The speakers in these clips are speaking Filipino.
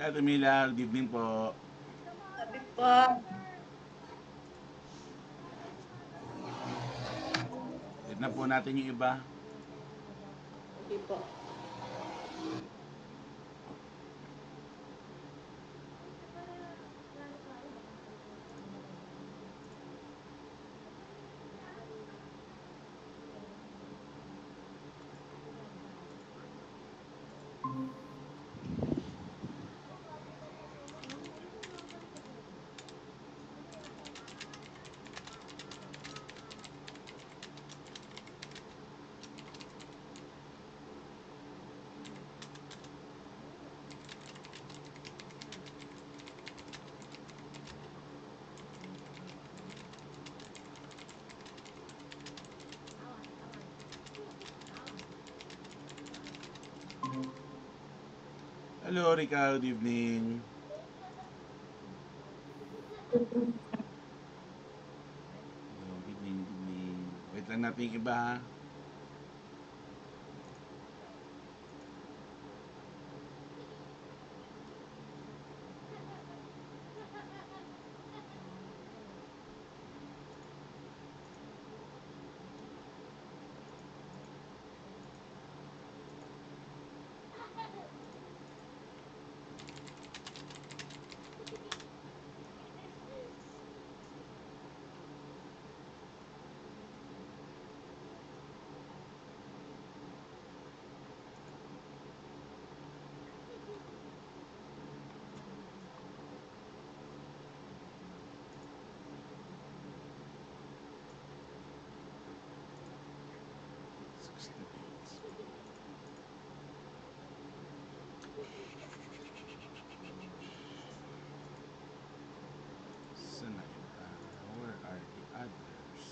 Ate Mila, good evening po. Sabi po, Tignan po natin yung iba. sige po. Hello, Rika, good evening. Hello, good evening, good evening. Wait lang natin yung iba ha. Saan na iba? Where are the others?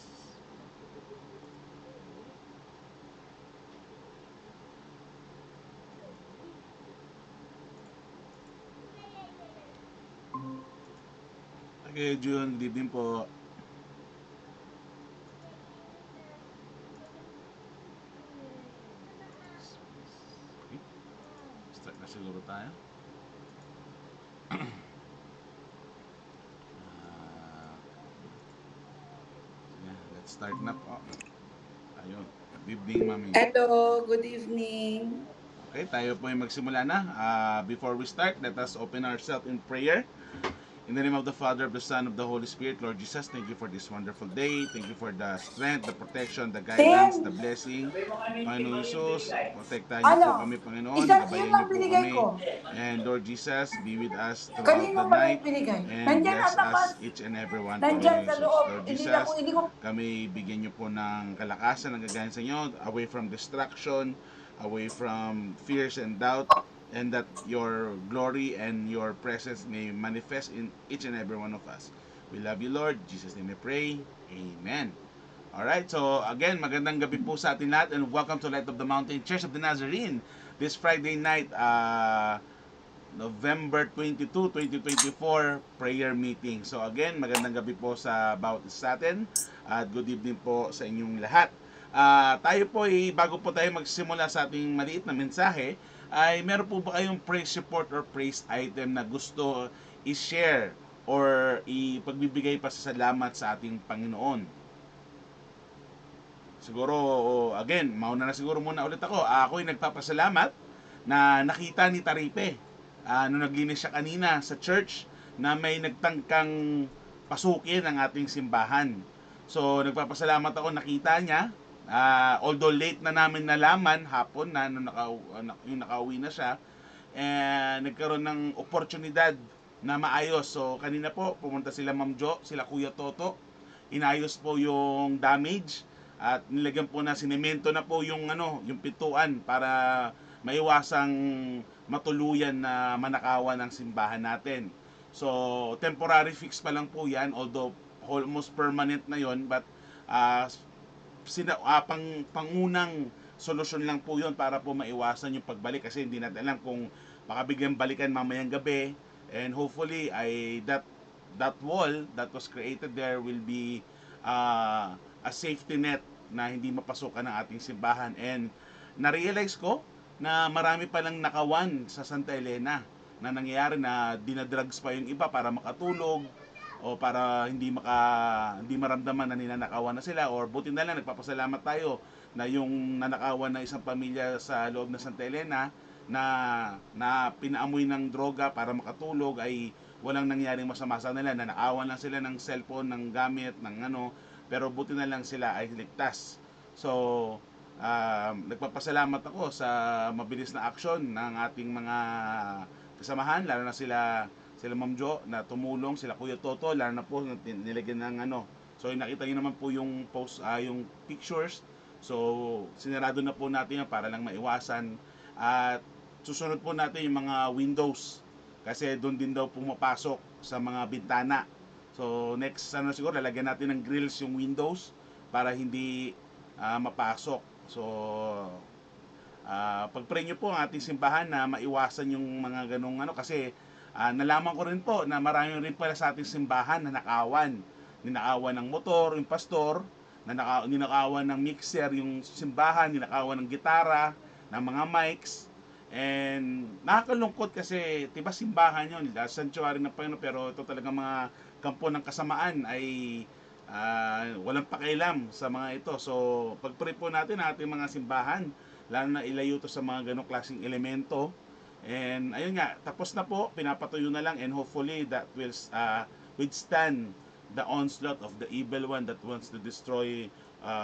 Okay, June, good evening po. Okay, start na siguro tayo. Sige, let's start na po. Ayun, good evening, Mami. Hello, good evening. Okay, tayo po ay magsimula na. Before we start, let us open ourselves in prayer. In the name of the Father, of the Son, of the Holy Spirit, Lord Jesus, thank you for this wonderful day. Thank you for the strength, the protection, the guidance, the Ten. blessing. Panginoon Jesus, protektahan niyo po Ano? kami, Panginoon. Isa, yun Gabayan niyo lang po binigay kami. ko. And Lord Jesus, be with us throughout the Kanino pala night. yung binigay? And Nandyan bless us atakas. each and every one, Nandyan Panginoon sa Jesus. loob. Lord Hindi na ko, Jesus, hindi ko. kami bigyan niyo po ng kalakasan, ng gagayan sa inyo, away from distraction, away from fears and doubt, and that your glory and your presence may manifest in each and every one of us. We love you, Lord. In Jesus' name we pray. Amen. Alright, so again, magandang gabi po sa atin lahat and welcome to Light of the Mountain Church of the Nazarene. This Friday night, November 22, 2024 prayer meeting. So again, magandang gabi po sa bawat isa sa atin at good evening po sa inyong lahat. Tayo po ay bago po tayo magsimula sa ating maliit na mensahe, ay meron po ba kayong praise report or praise item na gusto i-share or ipagbibigay pa sa salamat sa ating Panginoon? Siguro, again, mauna na siguro muna ulit ako. Ako'y nagpapasalamat na nakita ni Taripe nung naglinis siya kanina sa church na may nagtangkang pasukin ang ating simbahan. So, nagpapasalamat ako, nakita niya. Although late na namin nalaman, hapon na, nung yung nakauwi na siya, nagkaroon ng oportunidad na maayos. So, kanina po, pumunta sila Ma'am Jo, sila Kuya Toto, inayos po yung damage at nilagyan po na sinemento na po yung yung pintuan para maiwasang matuluyan na manakawan ng simbahan natin. So, temporary fix pa lang po 'yan, although almost permanent na 'yon, but uh, pangunang solusyon lang po 'yon para po maiwasan yung pagbalik kasi hindi natin alam kung baka biglang balikan mamayang gabi, and hopefully ay that wall that was created there will be a safety net na hindi mapasukan ng ating simbahan. And na-realize ko na marami palang nakawan sa Santa Elena. na nangyayari na dinadrugs pa yung iba para makatulog o para hindi maramdaman na ninanakawan na sila, or buti na lang nagpapasalamat tayo na yung nanakawan na isang pamilya sa loob ng Santa Elena na pinaamoy ng droga para makatulog ay walang nangyaring masama sa nila, nanakawan lang sila ng cellphone, ng gamit, ng ano, pero buti na lang sila ay ligtas. So, nagpapasalamat ako sa mabilis na aksyon ng ating mga kasamahan, lalo na sila Ma'am Jo na tumulong, sila Kuya Toto, lalo na po nilagyan ng ano. So nakita niyo naman po yung post, yung pictures. So sinarado na po natin yan para lang maiwasan, at susunod po natin yung mga windows kasi doon din daw pumapasok sa mga bintana. So next ano siguro lalagyan natin ng grills yung windows para hindi mapasok. So pag-pray nyo po ang ating simbahan na maiwasan yung mga ganong ano, kasi nalaman ko rin po na marami rin pala sa ating simbahan na nakawan. Ninakawan ng motor, yung pastor, ninakawan ng mixer, yung simbahan, ninakawan ng gitara, ng mga mics. And nakakalungkot kasi, diba simbahan yun, sanctuary ng Panginoon, pero ito talaga mga kampo ng kasamaan ay walang pakialam sa mga ito. So, pag-pray po natin ang ating mga simbahan, lalo na ilayo to sa mga ganong klaseng elemento. And ayun nga, tapos na po, pinapatuyo na lang, and hopefully that will withstand the onslaught of the evil one that wants to destroy,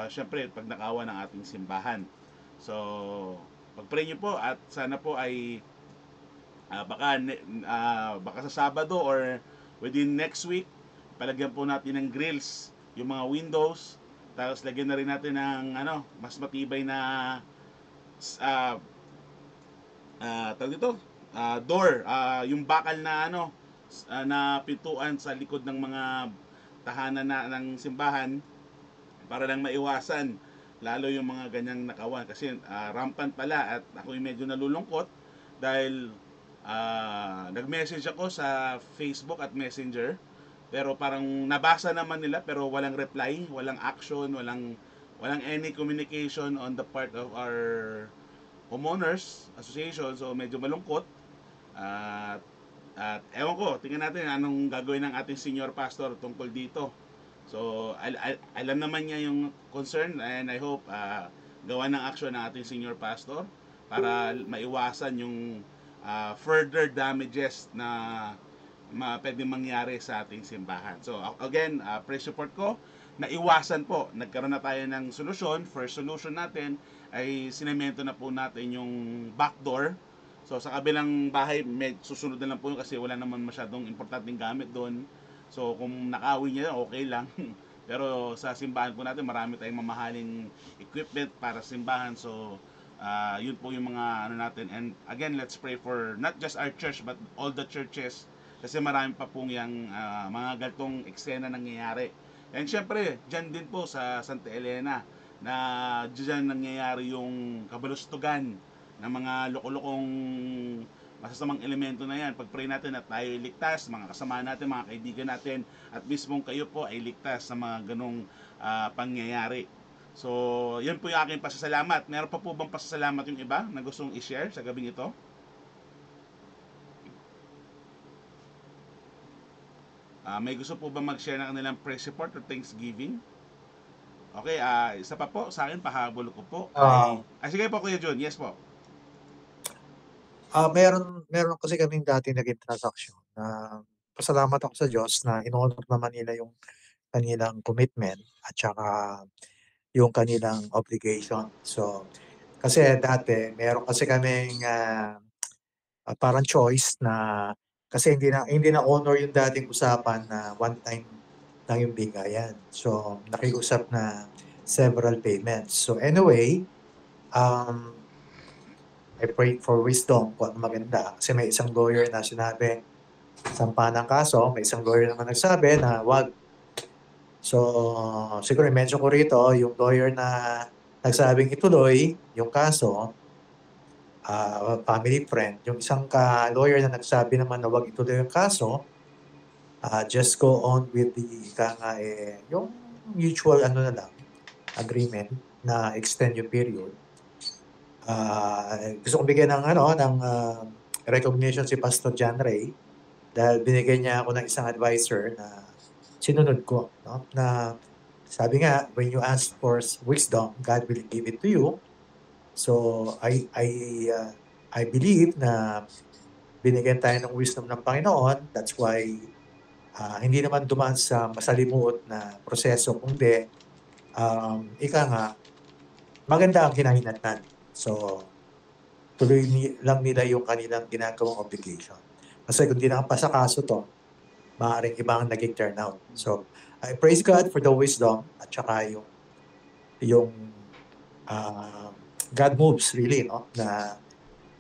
syempre, pag nakawa ng ating simbahan. So, pag-pray nyo po at sana po ay baka sa Sabado or within next week, palagyan po natin ng grills yung mga windows, tapos lagyan na rin natin ng mas matibay na tawag dito, door, yung bakal na na pintuan sa likod ng mga tahanan ng simbahan para lang maiwasan lalo yung mga ganyang nakawan, kasi rampant pala. At ako yung medyo nalulungkot dahil nag-message ako sa Facebook at Messenger, pero parang nabasa naman nila pero walang reply, walang action, walang any communication on the part of our homeowners association. So medyo malungkot. At ewan ko, tingnan natin anong gagawin ng ating senior pastor tungkol dito. So alam naman niya yung concern, and I hope gawa ng action ng ating senior pastor para maiwasan yung further damages na pwedeng mangyari sa ating simbahan. So again, pray support ko na iwasan po. Nagkaroon na tayo ng solusyon. First solution natin ay sinemento na po natin yung backdoor. So sa kabilang bahay, susunod na lang po kasi wala naman masyadong importanteng gamit doon. So kung nakawin niya, okay lang. Pero sa simbahan po natin, marami tayong mamahaling equipment para sa simbahan. So yun po yung mga natin. And again, let's pray for not just our church but all the churches, kasi marami pa pong yung mga galtong eksena nangyayari. And syempre, dyan din po sa Santa Elena na dyan nangyayari yung kabalustugan ng mga loko-lokong masasamang elemento na yan. Pag-pray natin at tayo ligtas, mga kasama natin, mga kaibigan natin, at mismong kayo po ay ligtas sa mga ganong pangyayari. So, yun po yung aking pasasalamat. Meron pa po bang pasasalamat yung iba na gustong i-share sa gabing ito? May gusto po ba mag-share ng kanilang praise report or thanksgiving? Okay, isa pa po sa akin, pahabol ko po. Sige po, Kuya John. Yes po. Meron kasi kaming dati naging transaction na pasalamat ako sa Diyos na in-honor naman nila yung kanilang commitment at saka yung kanilang obligation. So, kasi dati, meron kasi kaming parang choice na kasi hindi na honor yung dating usapan na one time lang yung bigayan. So, nakiusap na several payments. So, anyway, I prayed for wisdom kung ano maganda. Kasi may isang lawyer na sinabi, sampa ng kaso, may isang lawyer naman nagsabi na wag. So, siguro i-mention ko rito, yung lawyer na nagsabing ituloy yung kaso, family friend. Yung isang lawyer na nagsabi naman na wag ituloy yung kaso, just go on with the yung mutual na lang, agreement na extend yung period. Gusto kong bigyan ng recognition si Pastor John Ray dahil binigyan niya ako ng isang advisor na sinunod ko, no? Na sabi nga, when you ask for wisdom, God will give it to you. So I believe na binigyan tayo ng wisdom ng Panginoon. That's why hindi naman dumaan sa masalimuot na proseso, kundi ika nga, maganda ang hinahinatnan. So, tuloy lang nila yung kanilang ginagawang obligation. Kasi kung di nakapasa to, maaaring ibang naging turnout. So, I praise God for the wisdom at saka yung God moves really, no? Na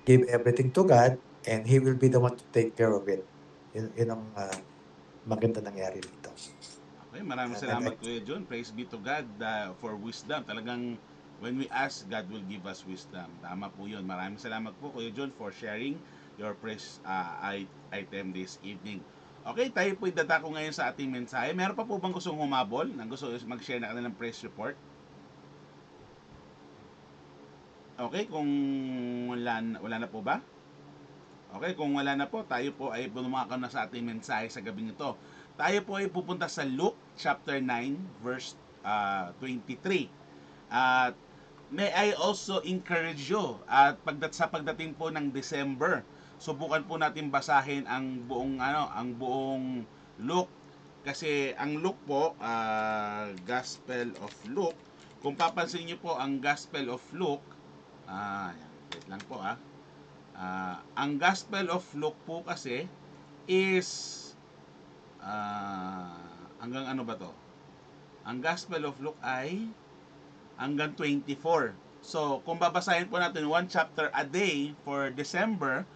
give everything to God and He will be the one to take care of it. Yun ang maganda nangyari dito. Okay, maraming salamat Kuya John. Praise be to God for wisdom. Talagang when we ask, God will give us wisdom. Tama po yun. Maraming salamat po Kuya John for sharing your praise item this evening. Okay, tayo po idadako ngayon sa ating mensahe. Meron pa po bang gustong humabol? Gusto mag-share na kanilang praise report? Okay, kung wala na po ba? Okay, kung wala na po, tayo po ay bumaka na sa ating mensahe sa gabing ito. Tayo po ay pupunta sa Luke chapter 9 verse 23. At may I also encourage you at sa pagdating po ng December, subukan po natin basahin ang buong Luke kasi ang Luke po, Gospel of Luke. Kung papansin niyo po ang Gospel of Luke, wait lang po ang Gospel of Luke po kasi is hanggang ano ba to? Ang Gospel of Luke ay hanggang 24. So, kung babasahin po natin one chapter a day for December,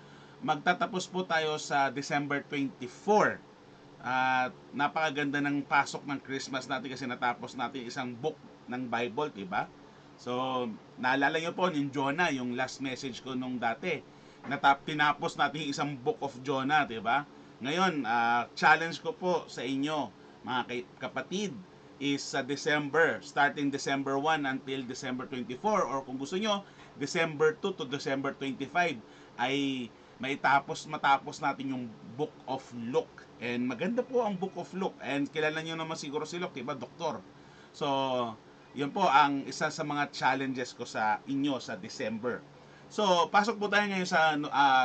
magtatapos po tayo sa December 24. At napakaganda ng pasok ng Christmas natin kasi natapos natin isang book ng Bible, diba? So, naalala nyo po yung Jonah, yung last message ko nung dati. Tinapos natin yung isang book of Jonah, diba? Ngayon, challenge ko po sa inyo, mga kapatid, is sa December, starting December 1 until December 24, or kung gusto nyo, December 2 to December 25, ay matapos natin yung Book of Luke. And maganda po ang Book of Luke. And kilala nyo naman siguro si Luke, diba? Doktor. So, yun po ang isa sa mga challenges ko sa inyo sa December. So, pasok po tayo ngayon sa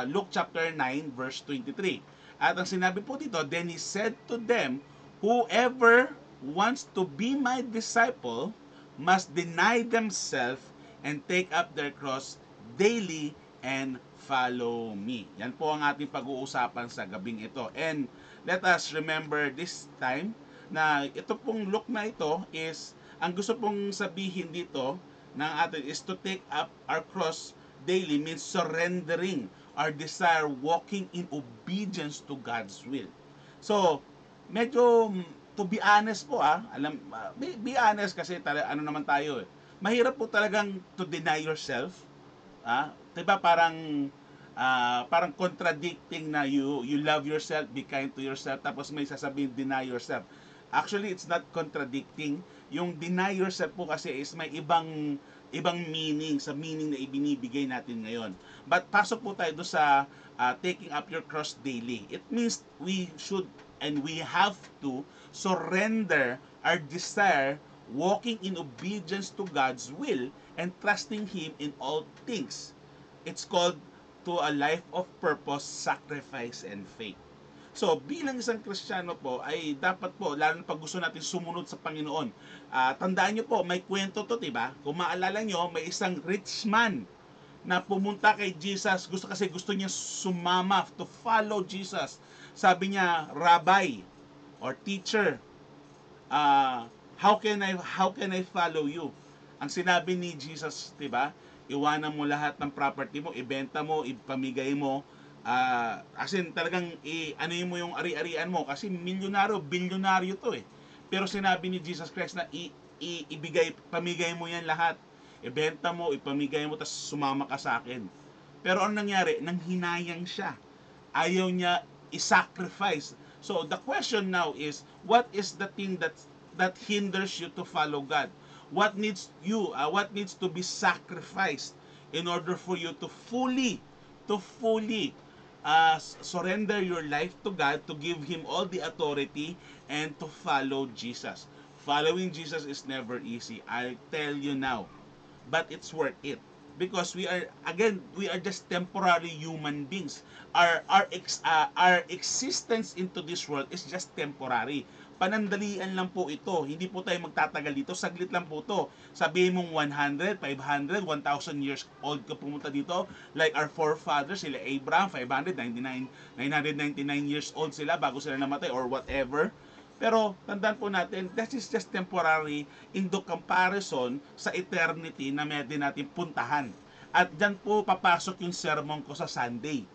Luke chapter 9 verse 23. At ang sinabi po dito, then he said to them, whoever wants to be my disciple must deny themselves and take up their cross daily and follow me. Yan po ang ating pag-uusapan sa gabing ito. And let us remember this time na ito pong Luke na ito is, ang gusto pong sabihin dito ng atin is to take up our cross daily means surrendering our desire, walking in obedience to God's will. So, medyo, to be honest po be honest kasi ano naman tayo mahirap po talagang to deny yourself. Diba parang contradicting na you love yourself, be kind to yourself, tapos may sasabihin deny yourself. Actually, it's not contradicting. Yung deny yourself po kasi is may ibang meaning sa meaning na ibinibigay natin ngayon. But pasok po tayo doon sa taking up your cross daily. It means we should and we have to surrender our desire, walking in obedience to God's will and trusting Him in all things. It's called to a life of purpose, sacrifice, and faith. So, bilang isang Kristiyano po, ay dapat po, lalo na pag gusto natin sumunod sa Panginoon. Tandaan nyo po, may kwento to, diba? Kung maalala nyo, may isang rich man na pumunta kay Jesus. Gusto niya sumama, to follow Jesus. Sabi niya, Rabbi, or teacher, how can I follow you? Ang sinabi ni Jesus, diba? Iwanan mo lahat ng property mo, ibenta mo, ipamigay mo, as in talagang ano mo yung ari-arian mo kasi bilyonaryo to pero sinabi ni Jesus Christ na pamigay mo yan lahat, ibenta mo, ipamigay mo, tapos sumama ka sa akin. Pero ano nangyari? Nanghinayang siya, ayaw niya i-sacrifice. So the question now is, what is the thing that hinders you to follow God? What needs to be sacrificed in order for you to fully surrender your life to God, to give Him all the authority, and to follow Jesus. Following Jesus is never easy. I tell you now, but it's worth it, because we are just temporary human beings. Our existence into this world is just temporary. Panandalian lang po ito. Hindi po tayo magtatagal dito. Saglit lang po ito. Sabihin mong 100, 500, 1,000 years old ka pumunta dito. Like our forefathers, sila Abraham, 599, 999 years old sila bago sila namatay or whatever. Pero tandaan po natin, that is just temporary in the comparison sa eternity na may din natin puntahan. At dyan po papasok yung sermon ko sa Sunday.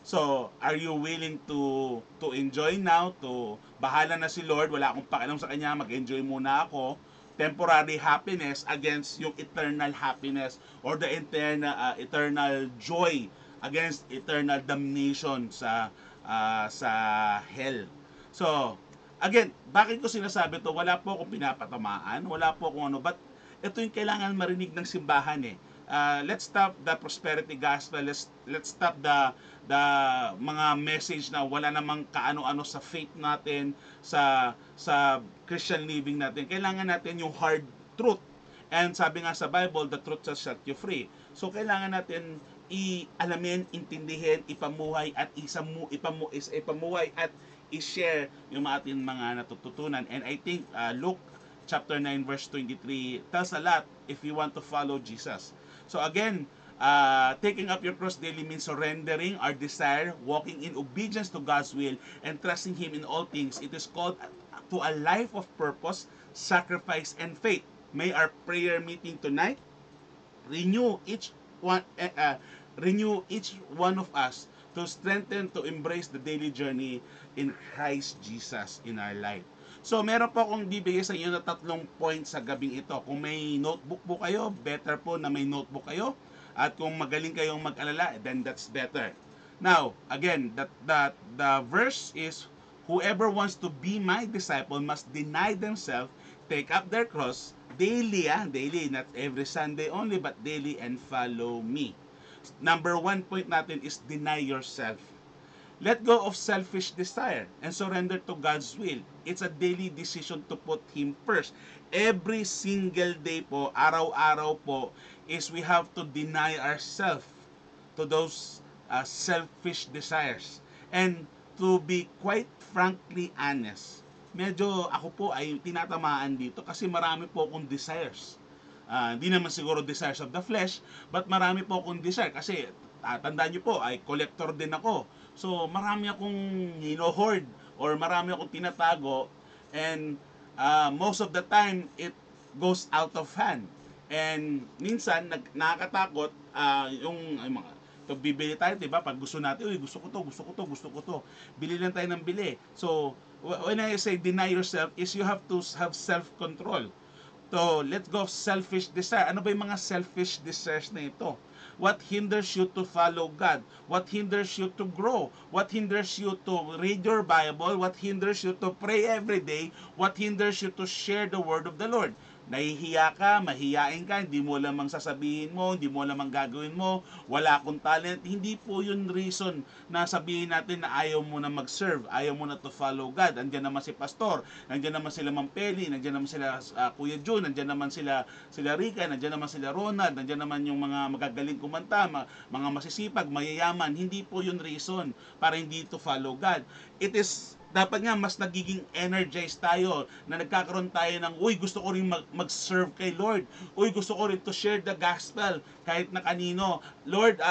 So, are you willing to enjoy now? To bahala na si Lord, wala akong pakialam sa kanya, mag-enjoy muna ako. Temporary happiness against yung eternal happiness or the eternal joy against eternal damnation sa hell. So, again, bakit ko sinasabi to? Wala po akong pinapatamaan, wala po akong ano, but ito yung kailangan marinig ng simbahan eh. Let's stop the prosperity gospel. Let's stop the mga message na wala namang kaano-ano sa faith natin, sa Christian living natin. Kailangan natin yung hard truth. And sabi nga sa Bible, the truth shall set you free. So kailangan natin alamin, intindihin, ipamuhay at ipamuhay at i-share yung ating mga natututunan. And I think Luke chapter 9 verse 23 tells a lot if you want to follow Jesus. So again, taking up your cross daily means surrendering our desire, walking in obedience to God's will, and trusting Him in all things. It is called to a life of purpose, sacrifice, and faith. May our prayer meeting tonight renew each one of us to strengthen, to embrace the daily journey in Christ Jesus in our life. So, meron po akong bibigay sa inyo na 3 points sa gabing ito. Kung may notebook po kayo, better po na may notebook kayo. At kung magaling kayong mag-alala, then that's better. Now, again, the verse is, whoever wants to be my disciple must deny themselves, take up their cross, daily, not every Sunday only, but daily, and follow me. Number 1 point natin is deny yourself. Let go of selfish desire and surrender to God's will. It's a daily decision to put Him first. Every single day po, araw-araw po, is we have to deny ourselves to those selfish desires. And to be quite frankly honest, medyo ako po ay tinatamaan dito kasi marami po akong desires. Hindi naman siguro desires of the flesh, but marami po akong desire kasi tandaan nyo po, ay collector din ako. So marami akong hino-hoard or marami akong tinatago, and most of the time it goes out of hand. And minsan nakakatakot yung mga bibili tayo, diba? Pag gusto natin, gusto ko to. Bili lang tayo ng bili. So when I say deny yourself is you have to have self-control. So, let go of selfish desire. Ano ba yung mga selfish desires na ito? What hinders you to follow God? What hinders you to grow? What hinders you to read your Bible? What hinders you to pray every day? What hinders you to share the word of the Lord? Nahihiya ka, mahiyain ka, hindi mo lamang sasabihin mo, hindi mo lamang gagawin mo, wala akong talent. Hindi po yun reason na sabihin natin na ayaw mo na mag-serve, ayaw mo na to follow God. Nandiyan naman si Pastor, nandiyan naman sila Ma'am Peli, nandiyan naman sila Kuya Jun, nandiyan naman sila Rica, nandiyan naman sila Ronald, nandiyan naman yung mga magagaling kumanta, mga masisipag, mayayaman. Hindi po yun reason para hindi to follow God. It is dapat nga mas nagiging energized tayo na nagkakaroon tayo ng, gusto ko rin mag-serve kay Lord. Gusto ko rin to share the gospel kahit na kanino. Lord,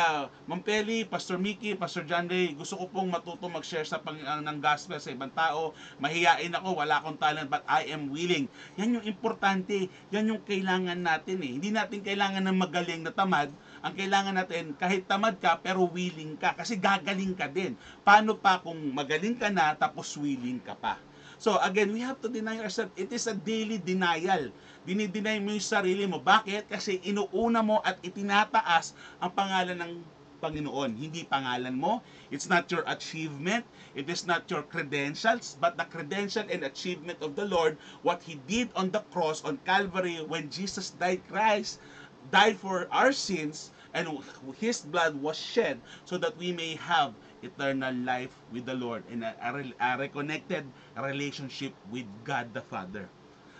Ma'am Peli, Pastor Mickey, Pastor John Ray, gusto ko pong matuto mag-share ng gospel sa ibang tao. Mahiyain ako, wala akong talent, but I am willing. Yan yung importante. Yan yung kailangan natin eh. Hindi natin kailangan ng magaling na tamad. Ang kailangan natin, kahit tamad ka, pero willing ka. Kasi gagaling ka din. Paano pa kung magaling ka na, tapos willing ka pa? So again, we have to deny ourselves. It is a daily denial. Dinideny mo yung sarili mo. Bakit? Kasi inuuna mo at itinataas ang pangalan ng Panginoon. Hindi pangalan mo. It's not your achievement. It is not your credentials, but the credential and achievement of the Lord, what He did on the cross, on Calvary, when Jesus Christ died for our sins, and His blood was shed so that we may have eternal life with the Lord and a reconnected relationship with God the Father.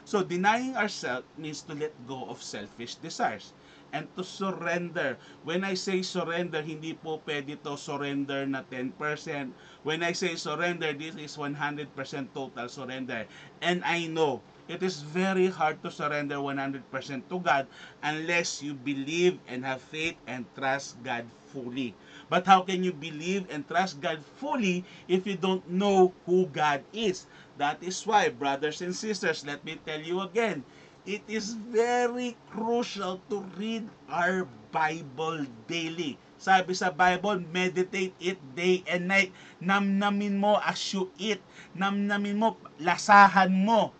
So denying ourselves means to let go of selfish desires and to surrender. When I say surrender, hindi po pwede to surrender na 10%. When I say surrender, this is 100% total surrender. And I know it is very hard to surrender 100% to God unless you believe and have faith and trust God fully. But how can you believe and trust God fully if you don't know who God is? That is why, brothers and sisters, let me tell you again, it is very crucial to read our Bible daily. Sabi sa Bible, meditate it day and night. Namnamin mo as you eat. Namnamin mo, lasahan mo.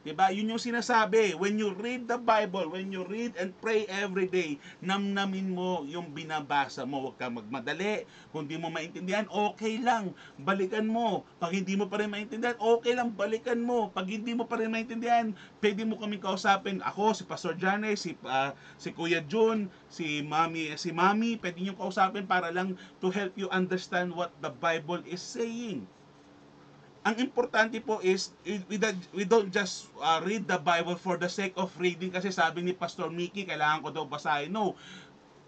Diba? Yun yung sinasabi. When you read the Bible, when you read and pray every day, namnamin mo yung binabasa mo. Huwag kang magmadali. Kung di mo maintindihan, okay lang. Balikan mo. Pag hindi mo pa rin maintindihan, okay lang. Balikan mo. Pag hindi mo pa rin maintindihan, pwede mo kaming kausapin. Ako, si Pastor Jane, si Kuya Jun, si Mami, pwede nyo kausapin para lang to help you understand what the Bible is saying. Ang importante po is we don't just read the Bible for the sake of reading kasi sabi ni Pastor Mickey kailangan ko daw basahin. No,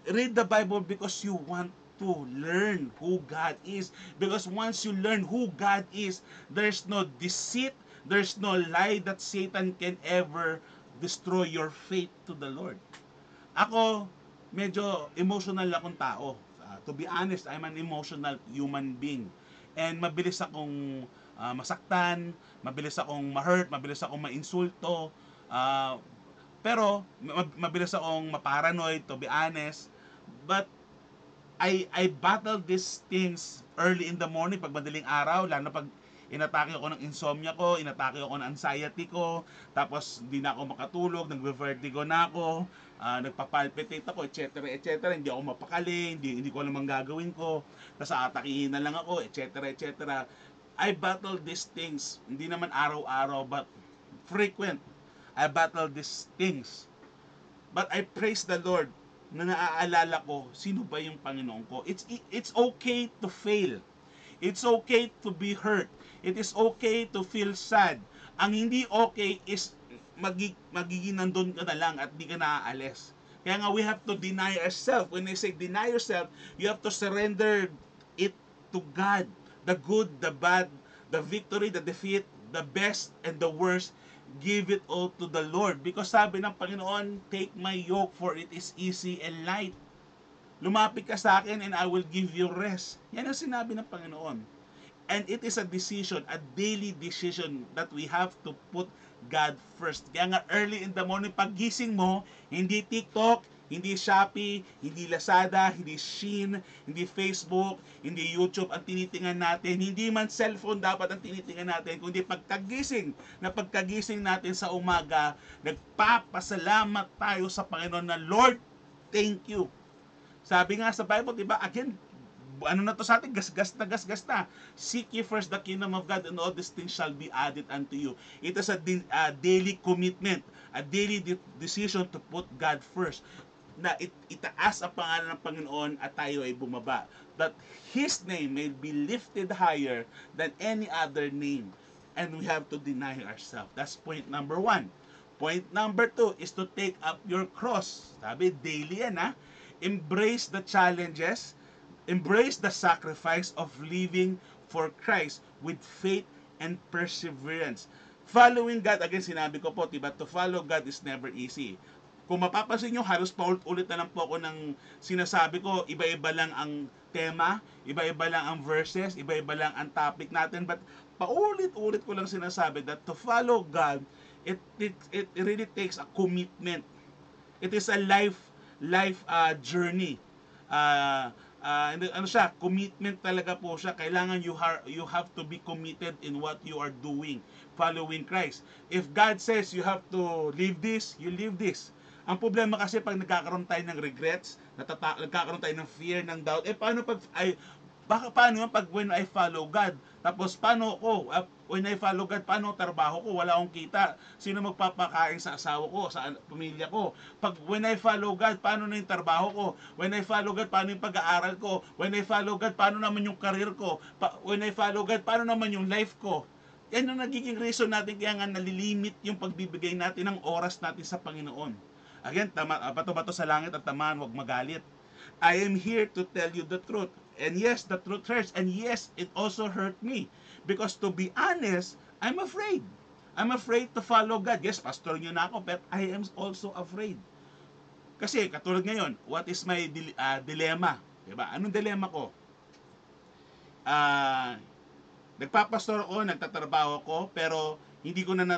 read the Bible because you want to learn who God is, because once you learn who God is, there's no deceit, there's no lie that Satan can ever destroy your faith to the Lord. Ako medyo emotional akong tao. To be honest, I'm an emotional human being. And mabilis akong masaktan, mabilis akong ma-hurt, mabilis akong ma-insulto. Pero mabilis akong ma-paranoid, to be honest. But I battle these things early in the morning, pag madaling araw, lalo pag inatake ako ng insomnia ko, inatake ako ng anxiety ko, tapos hindi na ako makatulog, nagbe-vertigo na ako, nagpapalpitate ako, etc. etc. Hindi ako mapakali, hindi ko alam ang gagawin ko, tapos aatakihin na lang ako, etc. etc. I battle these things, hindi naman araw-araw, but frequent. I battle these things. But I praise the Lord na naaalala ko sino ba yung Panginoon ko. It's okay to fail. It's okay to be hurt. It is okay to feel sad. Ang hindi okay is magiging nandun ka na lang at di ka naaalis. Kaya nga we have to deny ourselves. When I say deny yourself, you have to surrender it to God. The good, the bad, the victory, the defeat, the best and the worst, give it all to the Lord. Because sabi ng Panginoon, take my yoke for it is easy and light. Lumapit ka sa akin and I will give you rest. Yan ang sinabi ng Panginoon. And it is a decision, a daily decision that we have to put God first. Kaya nga early in the morning, paggising mo, hindi TikTok, hindi Shopee, hindi Lazada, hindi Shein, hindi Facebook, hindi YouTube ang tinitingnan natin. Hindi man cellphone dapat ang tinitingnan natin, kundi pagkagising natin sa umaga, nagpapasalamat tayo sa Panginoon na, Lord, thank you. Sabi nga sa Bible, di ba, again, ano na to sa atin, gasgas na. Seek ye first the kingdom of God and all these things shall be added unto you. It is a daily commitment, a daily decision to put God first. Na itaas ang pangalan ng Panginoon at tayo ay bumaba. That His name may be lifted higher than any other name. And we have to deny ourselves. That's point number 1. Point number 2 is to take up your cross. Sabi, daily yan ha. Embrace the challenges. Embrace the sacrifice of living for Christ with faith and perseverance. Following God, again sinabi ko po, diba, to follow God is never easy. Kung mapapansin nyo, halos paulit-ulit na lang po ako ng sinasabi ko, iba-iba lang ang tema, iba-iba lang ang verses, iba-iba lang ang topic natin, but paulit-ulit ko lang sinasabi that to follow God, it really takes a commitment. It is a life journey. Ano siya, commitment talaga po siya. Kailangan you have to be committed in what you are doing, following Christ. If God says you have to live this, you live this. Ang problema kasi pag nagkakaroon tayo ng regrets, nagkakaroon tayo ng fear, ng doubt, paano pag when I follow God? Tapos paano ako? When I follow God, paano trabaho ko? Wala akong kita. Sino magpapakain sa asawa ko, sa pamilya ko? When I follow God, paano na yung trabaho ko? When I follow God, paano yung pag-aaral ko? When I follow God, paano naman yung career ko? When I follow God, paano naman yung life ko? Yan ang nagiging reason natin kaya nga nalilimit yung pagbibigay natin ng oras natin sa Panginoon. Again, bato-bato sa langit at tamaan, huwag magalit. I am here to tell you the truth. And yes, the truth hurts. And yes, it also hurt me. Because to be honest, I'm afraid. I'm afraid to follow God. Yes, pastor nyo na ako, but I am also afraid. Kasi katulad ngayon, what is my dilemma? Diba? Anong dilemma ko? Nagpapastor ako, nagtatrabaho ko, pero hindi ko na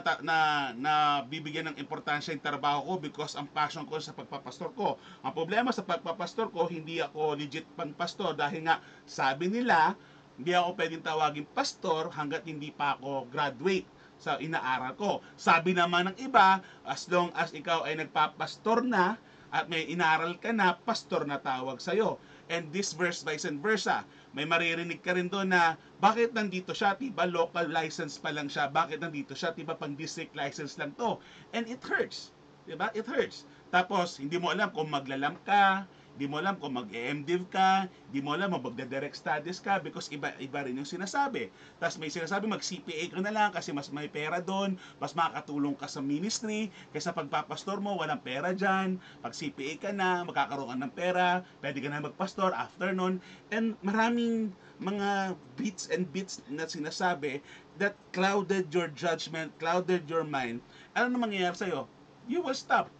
bibigyan ng importansya yung trabaho ko because ang passion ko sa pagpapastor ko. Ang problema sa pagpapastor ko, hindi ako legit pang pastor dahil nga sabi nila, hindi ako pwedeng tawagin pastor hanggat hindi pa ako graduate sa inaaral ko. Sabi naman ng iba, as long as ikaw ay nagpapastor na at may inaaral ka na, pastor na tawag sa'yo. And this verse vice versa. May maririnig ka rin doon na bakit nandito siya, tiba local license pa lang siya, bakit nandito siya, tiba pang district license lang to. And it hurts. Diba? It hurts. Tapos, hindi mo alam kung maglalam ka, hindi mo alam kung mag-EMDiv ka, hindi mo alam kung magda-direct studies ka because iba rin yung sinasabi. Tapos may sinasabi mag-CPA ka na lang kasi mas may pera doon, mas makakatulong ka sa ministry, kaysa pagpapastor mo, walang pera dyan, pag CPA ka na, magkakaroon ka ng pera, pwede ka na magpastor after nun, and maraming mga bits and bits na sinasabi that clouded your judgment, clouded your mind. Ano na mangyayari sa'yo? You will stop.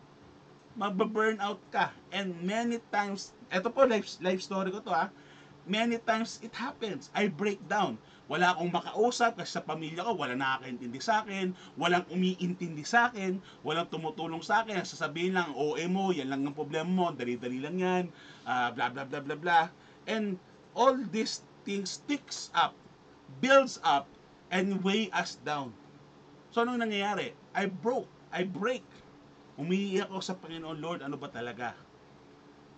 Mababurn out ka. And many times, eto po, life story ko to many times it happens. I break down. Wala akong makausap kasi sa pamilya ko, wala nakakaintindi sa akin, walang umiintindi sa akin, walang tumutulong sa akin. Sasabihin lang, OA mo, yan lang ang problema mo, dali-dali lang yan, blah, blah, blah, blah, blah. And all these things sticks up, builds up, and weigh us down. So, anong nangyayari? I break. Umiiyak ako sa Panginoon, Lord, ano ba talaga?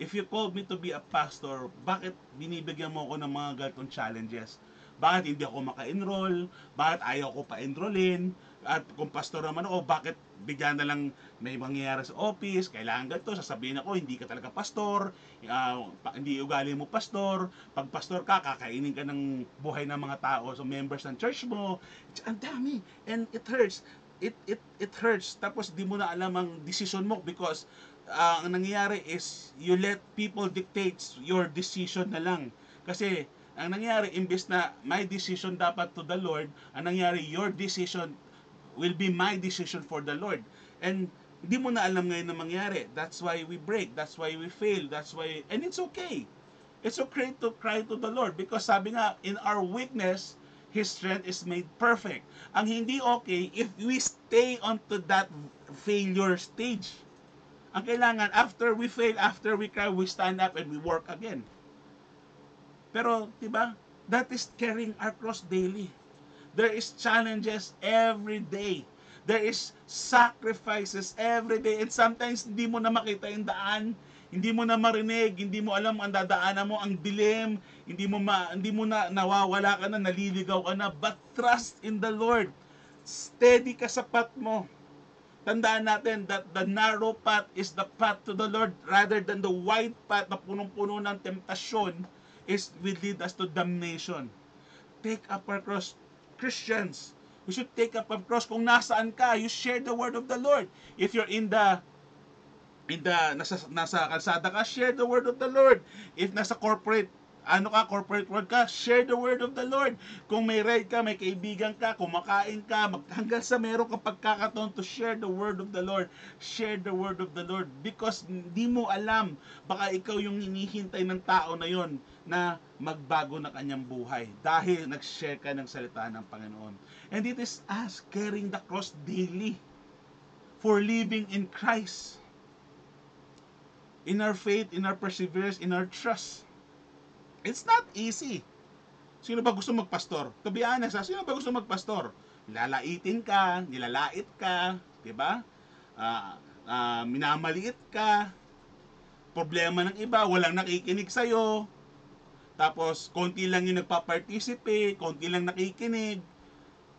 If you called me to be a pastor, bakit binibigyan mo ako ng mga ganitong challenges? Bakit hindi ako maka-enroll? Bakit ayaw ko pa-enrollin? At kung pastor naman ako, bakit bigyan na lang may mangyayari sa office? Kailangan ganito, sasabihin ako, hindi ka talaga pastor, hindi ugali mo pastor, pag pastor ka, kakainin ka ng buhay ng mga tao, so members ng church mo. Ang dami, and it hurts. It hurts. Tapos di mo na alam ang decision mo because ang nangyayari is you let people dictate your decision na lang. Kasi ang nangyayari, imbes na my decision dapat to the Lord, ang nangyayari, your decision will be my decision for the Lord. And hindi mo na alam ngayon na mangyari. That's why we break. That's why we fail. And it's okay. It's okay to cry to the Lord because sabi nga, in our weakness, His strength is made perfect. Ang hindi okay, if we stay onto that failure stage. Ang kailangan, after we fail, after we cry, we stand up and we work again. Pero, diba, that is carrying our cross daily. There is challenges every day. There is sacrifices every day. And sometimes, hindi mo na makita yung daan. Hindi mo na marinig, hindi mo alam ang dadaanan mo, ang dilim, hindi mo na nawawala ka na, naliligaw ka na, but trust in the Lord. Steady ka sa path mo. Tandaan natin that the narrow path is the path to the Lord rather than the wide path na punong-puno ng temptasyon will lead us to damnation. Take up our cross. Christians, we should take up our cross. Kung nasaan ka, you share the word of the Lord. If you're nasa kalsada ka, share the word of the Lord. If nasa corporate world ka, share the word of the Lord. Kung may ride ka, may kaibigan ka, kumakain ka, hanggang sa meron kang pagkakataon to share the word of the Lord. Share the word of the Lord because hindi mo alam, baka ikaw yung hinihintay ng tao na yon na magbago na kanyang buhay dahil nag-share ka ng salita ng Panginoon. And it is us carrying the cross daily for living in Christ. In our faith, in our perseverance, in our trust. It's not easy. Sino ba gusto magpastor? To be honest, sino ba gusto magpastor? Lalaitin ka, nilalait ka, di ba? Minamaliit ka, problema ng iba, walang nakikinig sa'yo, tapos konti lang yung nagpa-participate, konti lang nakikinig.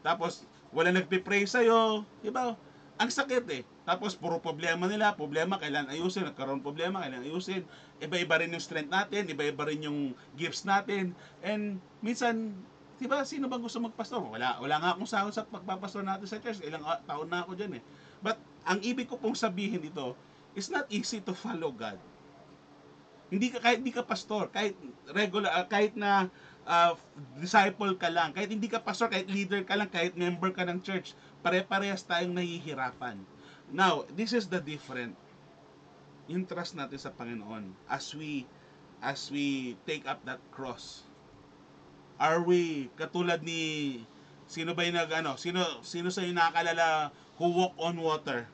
Tapos, wala nagpipray sa'yo. Diba? Ang sakit eh. Tapos, puro problema nila. Problema, kailangan ayusin. Nagkaroon problema, kailangan ayusin. Iba-iba rin yung strength natin. Iba-iba rin yung gifts natin. And, minsan, diba, sino bang gusto magpastor? Wala nga akong sahod sa pagpapastor natin sa church. Ilang taon na ako dyan eh. But, ang ibig ko pong sabihin dito, it's not easy to follow God. Kahit hindi ka pastor, kahit regular, kahit na disciple ka lang, kahit hindi ka pastor, kahit leader ka lang, kahit member ka ng church, pare-parehas tayong nahihirapan. Now, this is the different. Yung trust natin sa Panginoon as we take up that cross. Are we katulad ni sino ba yung sino sa inyo nakakalala who walk on water?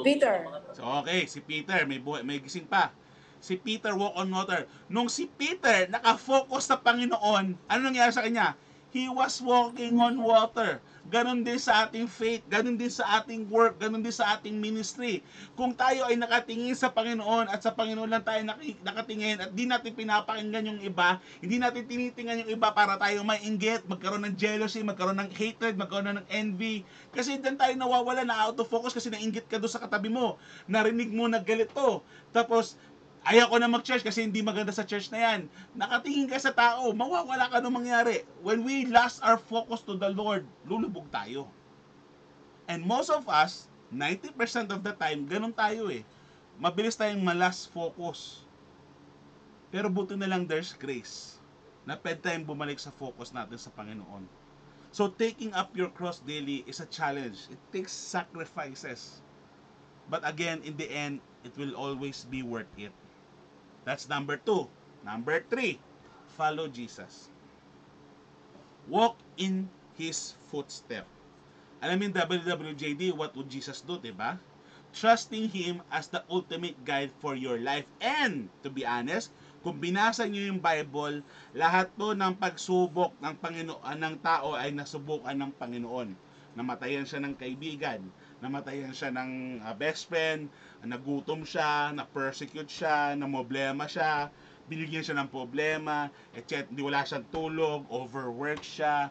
Peter. So, okay, si Peter, may gising pa. Si Peter walk on water. Nung si Peter nakafocus sa Panginoon, ano nangyari sa kanya? He was walking on water. Ganon din sa ating faith, ganon din sa ating work, ganon din sa ating ministry. Kung tayo ay nakatingin sa Panginoon at sa Panginoon lang tayo nakatingin at di natin pinapakinggan yung iba, hindi natin tinitingnan yung iba para tayo mainggit, magkaroon ng jealousy, magkaroon ng hatred, magkaroon ng envy. Kasi dyan tayo nawawala na out of focus kasi nainggit ka doon sa katabi mo. Narinig mo na galit to. Tapos, ayaw ko na mag-church kasi hindi maganda sa church na yan. Nakatingin ka sa tao, mawawala ka nung mangyari. When we lost our focus to the Lord, lulubog tayo. And most of us, 90% of the time, ganun tayo eh. Mabilis tayong malas focus. Pero buti na lang there's grace na pwede tayong bumalik sa focus natin sa Panginoon. So taking up your cross daily is a challenge. It takes sacrifices. But again, in the end, it will always be worth it. That's number 2. Number 3, follow Jesus. Walk in His footsteps. Alam mo WWJD, what would Jesus do, diba? Trusting Him as the ultimate guide for your life. And, to be honest, kung binasa niyo yung Bible, lahat to ng pagsubok ng Panginoon, ng tao ay nasubukan ng Panginoon. Namatayan siya ng kaibigan, namatayan siya ng best friend, nagutom siya, na-persecute siya, na-problema siya, binigyan siya ng problema, etc. Hindi wala siyang tulog, overwork siya,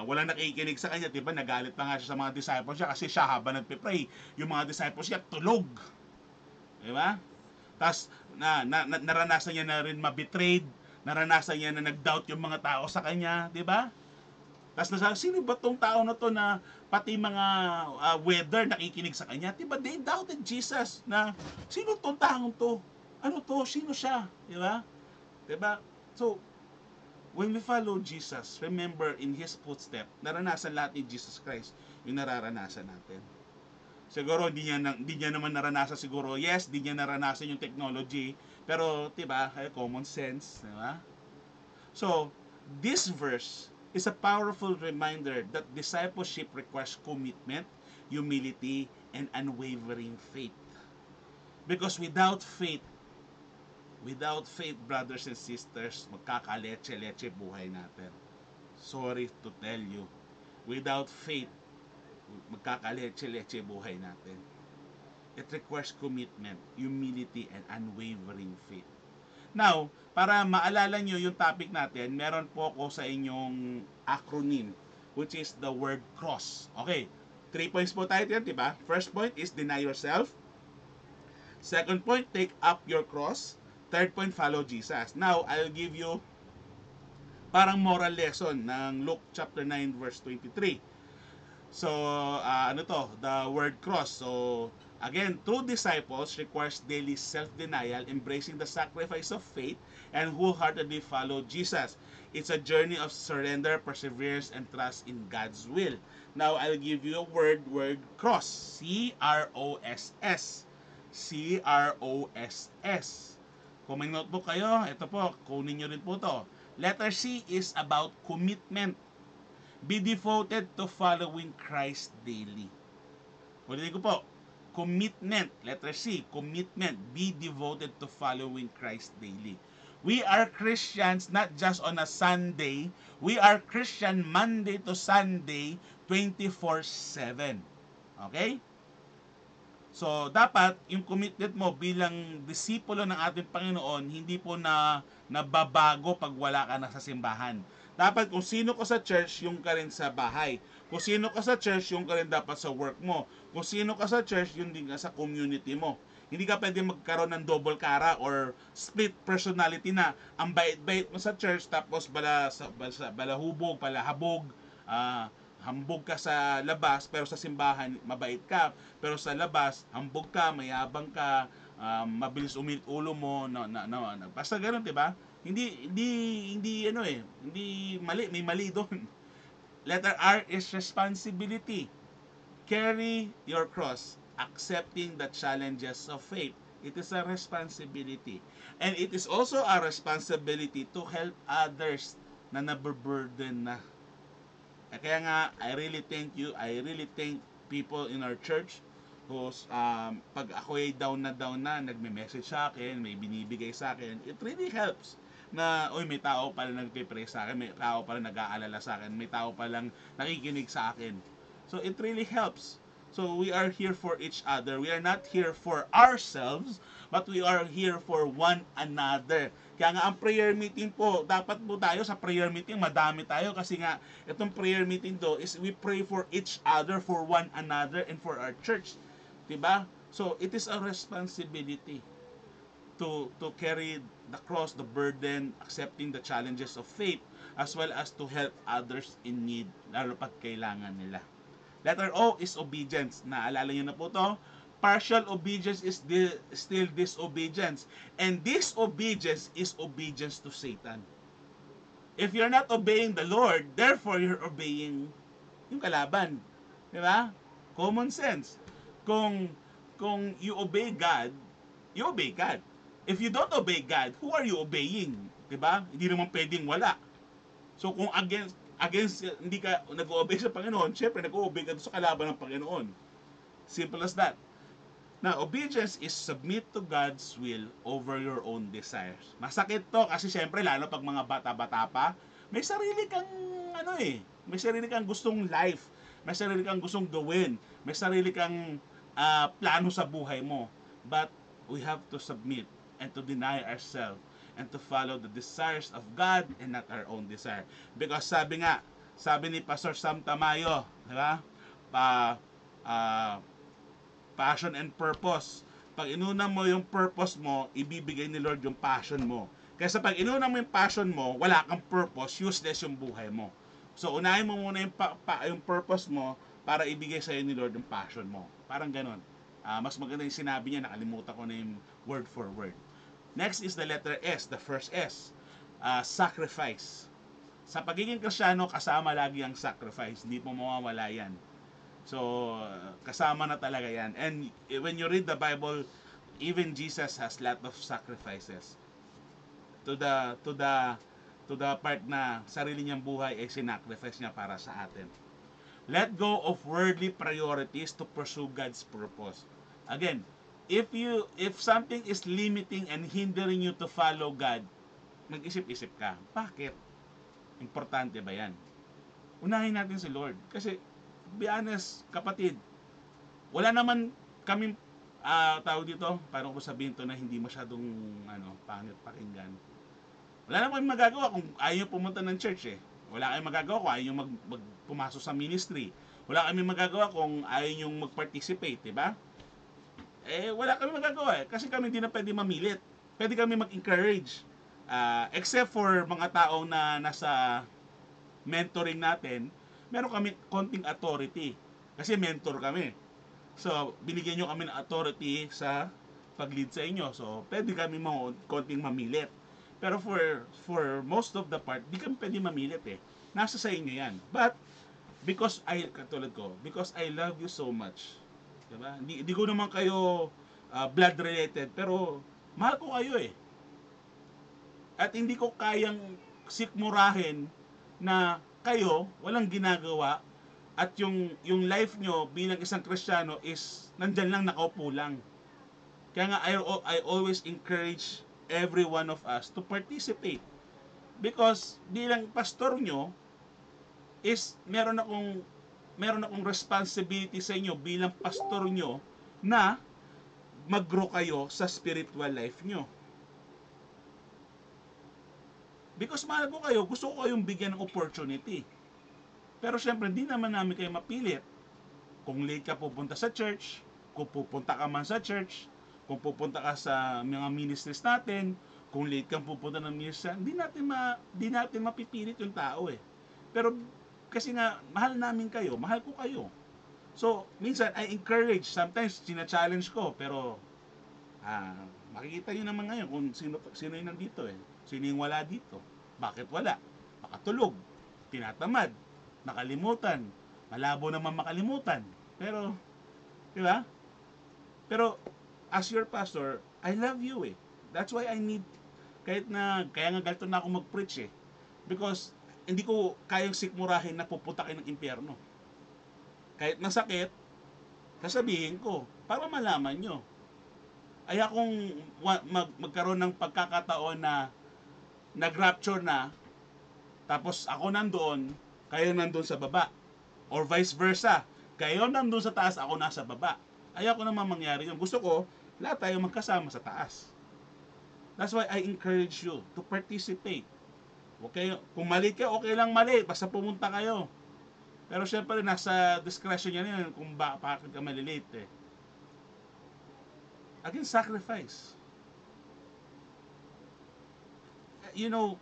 walang nakikinig sa kanya, diba? Nagalit pa nga siya sa mga disciples siya kasi siya habang nagpipray, yung mga disciples siya tulog. Diba? Tapos, naranasan niya na rin ma-betrayed, naranasan niya na nag-doubt yung mga tao sa kanya, diba? Tapos nasabi, sino ba tong tao na to na pati mga weather nakikinig sa kanya? Diba, they doubted Jesus na, sino tong taong to? Ano to? Sino siya? Diba? Diba? So, when we follow Jesus, remember in His footstep, naranasan lahat ni Jesus Christ yung nararanasan natin. Siguro, hindi niya naman naranasan siguro, yes, hindi niya naranasan yung technology, pero, diba, common sense, diba? So, this verse is a powerful reminder that discipleship requires commitment, humility, and unwavering faith. Because without faith, brothers and sisters, magkakaletse-letse buhay natin. Sorry to tell you, without faith, magkakaletse-letse buhay natin. It requires commitment, humility, and unwavering faith. Now, para maalala nyo yung topic natin, meron po ako sa inyong acronym, which is the word cross. Okay, 3 points po tayo dyan, diba? First point is deny yourself. Second point, take up your cross. Third point, follow Jesus. Now, I'll give you parang moral lesson ng Luke chapter 9 verse 23. So, the word cross. So, again, true disciples requires daily self-denial, embracing the sacrifice of faith, and wholeheartedly follow Jesus. It's a journey of surrender, perseverance, and trust in God's will. Now, I'll give you a word cross. C-R-O-S-S. C-R-O-S-S. Kung may notebook kayo, ito po, kunin nyo rin po to. Letter C is about commitment. Be devoted to following Christ daily. Ulitin ko po, commitment. Letter C, commitment. Be devoted to following Christ daily. We are Christians not just on a Sunday. We are Christian Monday to Sunday, 24/7. Okay? So, dapat yung commitment mo bilang disipulo ng ating Panginoon, hindi po na nababago pag wala ka na sa simbahan. Dapat kung sino ka sa church, yung ka rin sa bahay. Kung sino ka sa church, yung ka rin dapat sa work mo. Kung sino ka sa church, yung din ka sa community mo. Hindi ka pwede magkaroon ng double cara or split personality na ang bait-bait mo sa church tapos balahubog, palahabog, hambog ka sa labas pero sa simbahan mabait ka. Pero sa labas, hambog ka, mayabang ka, mabilis uminit ulo mo, basta ganoon, 'di ba? Hindi mali, may mali doon. Letter R is responsibility. Carry your cross, accepting the challenges of faith. It is a responsibility. And it is also a responsibility to help others na naburburden na. Kaya nga, I really thank you. I really thank people in our church who's pag ako ay down na, nagme-message sa akin, may binibigay sa akin. It really helps na, may tao pala nagpe-pray sa akin, may tao pala nag-aalala sa akin, may tao palang nakikinig sa akin. So it really helps. So we are here for each other. We are not here for ourselves, but we are here for one another. Kaya nga ang prayer meeting po, dapat po tayo sa prayer meeting, madami tayo kasi nga itong prayer meeting do is we pray for each other, for one another, and for our church. Diba? So it is a responsibility to carry the cross, the burden, accepting the challenges of faith, as well as to help others in need, lalo pag kailangan nila. Letter O is obedience. Naalala nyo na po to. Partial obedience is still disobedience. And disobedience is obedience to Satan. If you're not obeying the Lord, therefore you're obeying yung kalaban. Di ba? Common sense. Kung you obey God, you obey God. If you don't obey God, who are you obeying? Diba? Hindi naman pwedeng wala. So kung against hindi ka nag-obey sa Panginoon, syempre nag-obey ka sa kalaban ng Panginoon. Simple as that. Now, obedience is submit to God's will over your own desires. Masakit to kasi syempre lalo pag mga bata-bata pa, may sarili kang may sarili kang gustong life, may sarili kang gustong gawin, may sarili kang plano sa buhay mo. But we have to submit and to deny ourselves and to follow the desires of God and not our own desire. Because sabi ni Pastor Sam Tamayo, di ba? Passion and purpose. Pag inuna mo yung purpose mo, ibibigay ni Lord yung passion mo. Kasi pag inuna mo yung passion mo, wala kang purpose, useless yung buhay mo. So unahin mo muna yung purpose mo para ibigay sa'yo ni Lord yung passion mo. Parang ganon. Mas maganda yung sinabi niya, nakalimutan ko na yung word for word. Next is the letter S, the first S. Sacrifice. Sa pagiging Kristiyano, kasama lagi ang sacrifice. Hindi po mawawala yan. So, kasama na talaga yan. And when you read the Bible, even Jesus has lot of sacrifices. To the part na sarili niyang buhay ay sinacrifice niya para sa atin. Let go of worldly priorities to pursue God's purpose. Again, if something is limiting and hindering you to follow God, mag-isip-isip ka. Bakit? Importante ba yan? Unahin natin si Lord. Kasi, be honest, kapatid, wala naman kami tawag dito, paano ko sabihin to na hindi masyadong pangit pakinggan. Wala naman magagawa kung ayaw pumunta ng church eh. Wala kayong magagawa kung ayaw pumasok sa ministry. Wala kami magagawa kung ayaw yung mag-participate, diba? Wala kami magagawa eh. Kasi kami hindi na pwede mamilit. Pwede kami mag-encourage. Except for mga tao na nasa mentoring natin, meron kami konting authority. Kasi mentor kami. So, binigyan nyo kami ng authority sa pag-lead sa inyo. So, pwede kami konting mamilit. Pero for most of the part, di kami pwede mamilit eh. Nasa sa inyo yan. But, because I love you so much. Diba? Hindi ko naman kayo blood related, pero mahal ko kayo eh. At hindi ko kayang sikmurahin na kayo walang ginagawa at yung life nyo bilang isang Kristiyano is nandyan lang, nakaupo lang. Kaya nga I always encourage every one of us to participate. Because bilang pastor nyo is meron akong responsibility sa inyo bilang pastor nyo na mag-grow kayo sa spiritual life nyo. Because mahal ko kayo, gusto ko kayong bigyan ng opportunity. Pero syempre, hindi naman namin kayo mapilit. Kung late ka pupunta sa church, kung pupunta ka man sa church, kung pupunta ka sa mga ministries natin, kung late kang pupunta ng ministry, hindi natin mapipilit yung tao eh. Pero kasi nga, mahal namin kayo, mahal ko kayo. So, minsan, I encourage, sometimes, sina-challenge ko, pero, makikita nyo naman ngayon kung sino yung nandito eh. Sino yung wala dito. Bakit wala? Makatulog, tinatamad, nakalimutan, malabo naman makalimutan. Pero, di ba? Pero, as your pastor, I love you eh. That's why I need, kaya nga galito na ako mag-preach eh. Because, hindi ko kayang sikmurahin na pupunta kayo ng impyerno. Kahit masakit, sasabihin ko, para malaman nyo. Ay akong magkaroon ng pagkakataon na nag-rapture na, tapos ako nandoon, kayo nandoon sa baba. Or vice versa, kayo nandoon sa taas, ako nasa baba. Ayoko naman mangyari yun. Gusto ko, lahat tayo magkasama sa taas. That's why I encourage you to participate. Okay? Kung mali ka, okay lang mali. Basta pumunta kayo. Pero syempre, nasa discretion niya yun kung bakit ka malilate eh. Again, sacrifice. You know,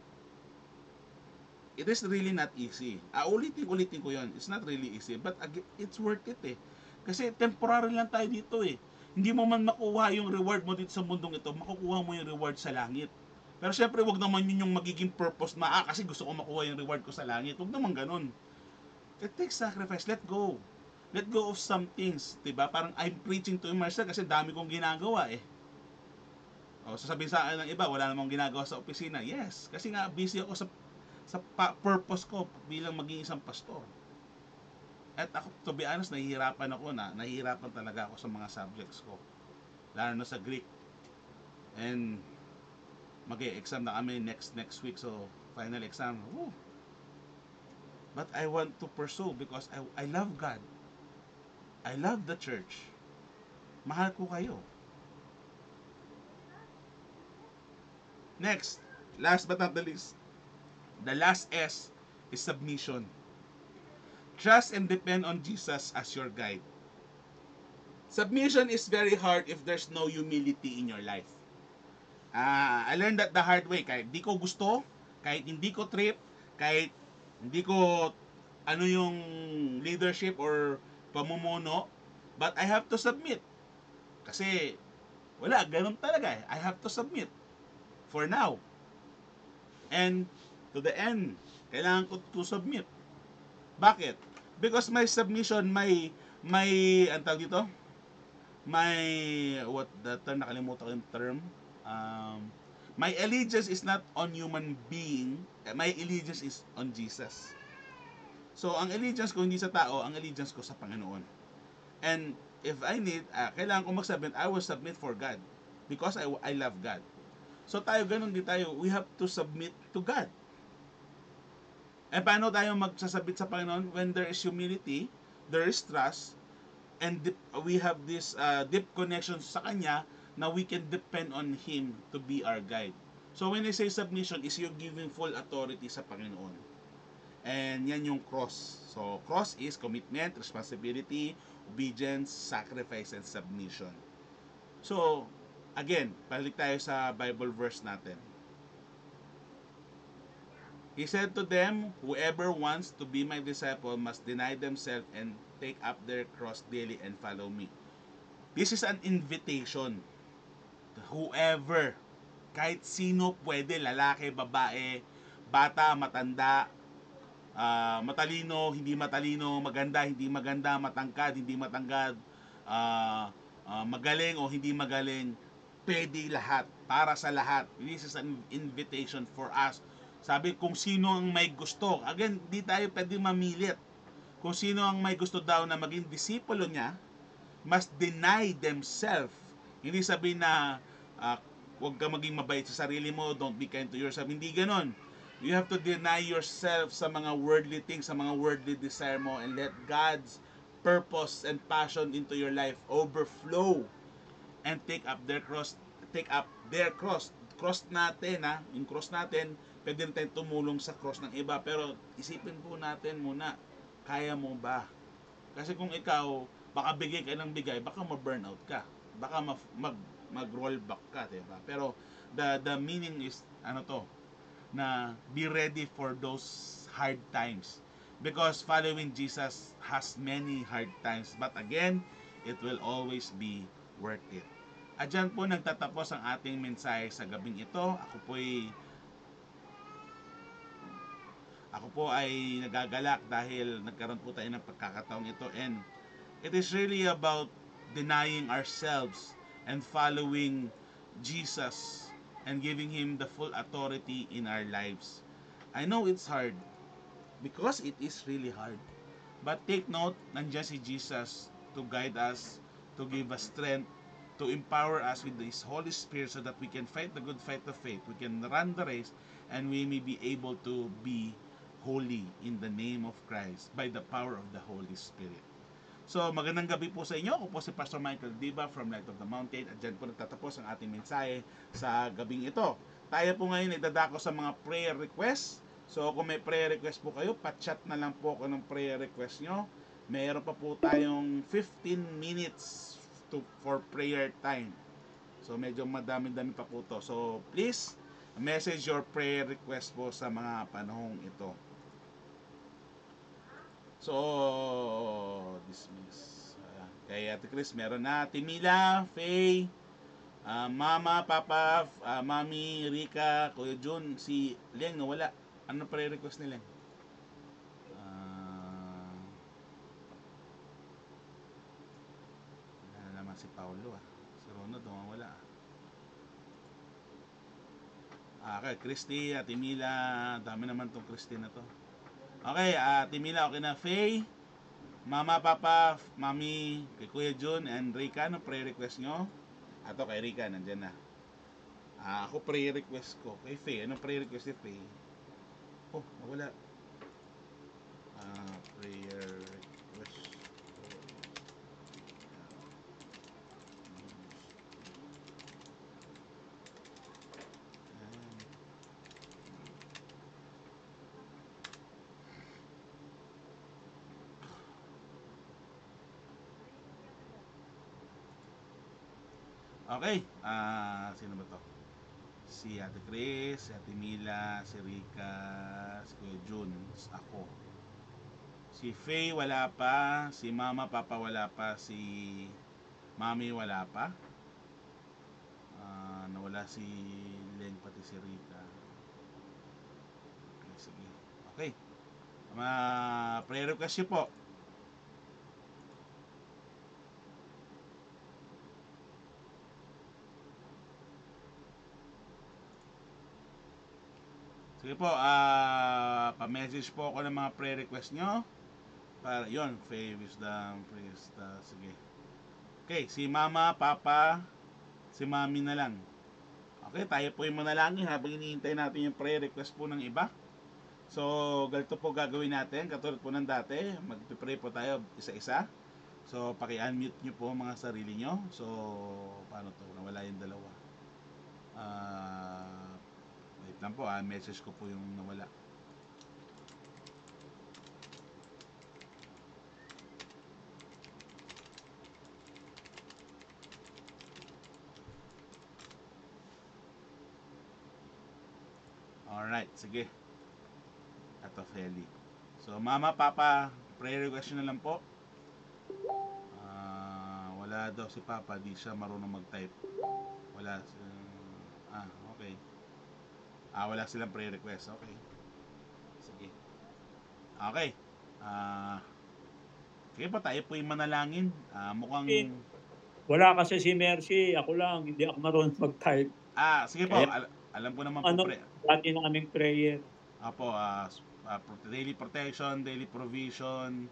it is really not easy. Ulitin ko yun. It's not really easy. But again, it's worth it eh. Kasi temporary lang tayo dito eh. Hindi mo man makuha yung reward mo dito sa mundong ito, makukuha mo yung reward sa langit. Pero syempre, wag naman yun yung magiging purpose na, kasi gusto ko makuha yung reward ko sa langit. Wag naman ganun. It takes sacrifice. Let go. Let go of some things. Diba? Parang I'm preaching to myself kasi dami kong ginagawa eh. O, sasabihin sa akin ng iba, wala namang ginagawa sa opisina. Yes, kasi nga busy ako sa purpose ko bilang maging isang pastor. At ako, to be honest, nahihirapan talaga ako sa mga subjects ko. Lalo na sa Greek. And mag-e-exam na kami next week, so final exam. Woo. But I want to pursue because I love God. I love the church. Mahal ko kayo. Next, last but not the least, the last S is submission. Trust and depend on Jesus as your guide. Submission is very hard if there's no humility in your life. I learned that the hard way. Kahit di ko gusto, kahit hindi ko trip, kahit hindi ko ano yung leadership or pamumuno, but I have to submit. Kasi wala, ganun talaga eh. I have to submit. For now. And to the end, kailangan ko to submit. Bakit? Because my submission, ang tawag dito? What the term, nakalimutan ko yung term. My allegiance is not on human being, my allegiance is on Jesus. So, ang allegiance ko hindi sa tao, ang allegiance ko sa Panginoon. And if I need, kailangan ko mag-submit, I will submit for God. Because I love God. So tayo, ganun din tayo, we have to submit to God. And paano tayo magsasabit sa Panginoon? When there is humility, there is trust, and we have this deep connection sa Kanya na we can depend on Him to be our guide. So when I say submission, is you giving full authority sa Panginoon. And yan yung cross. So cross is commitment, responsibility, obedience, sacrifice, and submission. So, again, balik tayo sa Bible verse natin. He said to them, whoever wants to be my disciple must deny themselves and take up their cross daily and follow me. This is an invitation. Whoever, kahit sino pwede, lalaki, babae, bata, matanda, matalino, hindi matalino, maganda, hindi maganda, matangkad, hindi matangkad, magaling o hindi magaling, pwede lahat, para sa lahat. This is an invitation for us. Sabi, kung sino ang may gusto. Again, di tayo pwede mamilit. Kung sino ang may gusto daw na maging disipulo niya, must deny themselves. Hindi sabihin na huwag ka maging mabait sa sarili mo, don't be kind to yourself. Hindi ganon. You have to deny yourself sa mga worldly things, sa mga worldly desire mo, and let God's purpose and passion into your life overflow and take up their cross. Cross natin, yung cross natin, pwede rin tayong tumulong sa cross ng iba. Pero isipin po natin muna, kaya mo ba? Kasi kung ikaw, baka bigay ka ng bigay, baka ma-burnout ka. Baka mag-roll back ka, diba? Pero the meaning is, na be ready for those hard times. Because following Jesus has many hard times. But again, it will always be worth it. At dyan po nagtatapos ang ating mensahe sa gabing ito. Ako po ay nagagalak dahil nagkaroon po tayo ng pagkakataong ito, and it is really about denying ourselves and following Jesus and giving Him the full authority in our lives. I know it's hard because it is really hard. But take note, nandiyan si Jesus to guide us, to give us strength, to empower us with His Holy Spirit so that we can fight the good fight of faith, we can run the race, and we may be able to be holy in the name of Christ by the power of the Holy Spirit. So, magandang gabi po sa inyo. Ako po si Pastor Michael Diba from Light of the Mountain, at dyan po nagtatapos ang ating mensahe sa gabing ito. Tayo po ngayon nagdadako sa mga prayer requests. So, kung may prayer request po kayo, pa-chat na lang po ako ng prayer request nyo. Mayroon pa po tayong 15 minutes for prayer time. So, medyo madami-dami pa po to. So, please, message your prayer request po sa mga panahong ito. So, dismiss. Kay Ate Chris, meron na. Timila, Faye, Mama, Papa, Mami, Rika, Kuya Jun, si Leng nawala. Ano prayer request ni Leng? Wala naman si Paulo. Si Ronald, wala. Okay, Christy, Ate Mila, dami naman tong Christy na to. Okay, Ate Mila, okay na. Faye, Mama, Papa, Mami, kay Kuya Jun, and Rika, ano prayer request nyo? Ato kay Rika, nandyan na. Ako prayer request ko. Kay Faye, anong prayer request ni Faye? Oh, wala. Prayer request. Okay, sino ba to? Si Ate Chris, si Ate Mila, si Rika, si Kuya Jun, ako. Si Faye wala pa, si Mama, Papa wala pa, si Mami wala pa. Nawala si Leng, pati si Rika. Okay, sige. Okay. Prayer request nyo po. Sige po, pa-message po ako ng mga prayer request nyo. Para, yun, Faye, Wisdom, Priest, sige. Okay, si Mama, Papa, si Mami na lang. Okay, tayo po yung manalangin habang hinihintay natin yung prayer request po ng iba. So, ganito po gagawin natin, katulad po ng dati, mag-pray po tayo isa-isa. So, paki-unmute nyo po mga sarili nyo. So, paano to? Nawala yung dalawa. Wait lang po, message ko po yung nawala. Alright, sige. Ato Feli. So, Mama, Papa, prayer request na lang po. Wala daw si Papa, di siya marunong mag-type. Wala. Okay. Wala silang prayer request. Okay. Sige. Okay. Sige pa, tayo po yung manalangin. Mukhang... Wala kasi si Mercy, ako lang, hindi ako marunong mag-type. Sige po, alam ko naman po. Dati na aming prayer? Apo, daily protection, daily provision,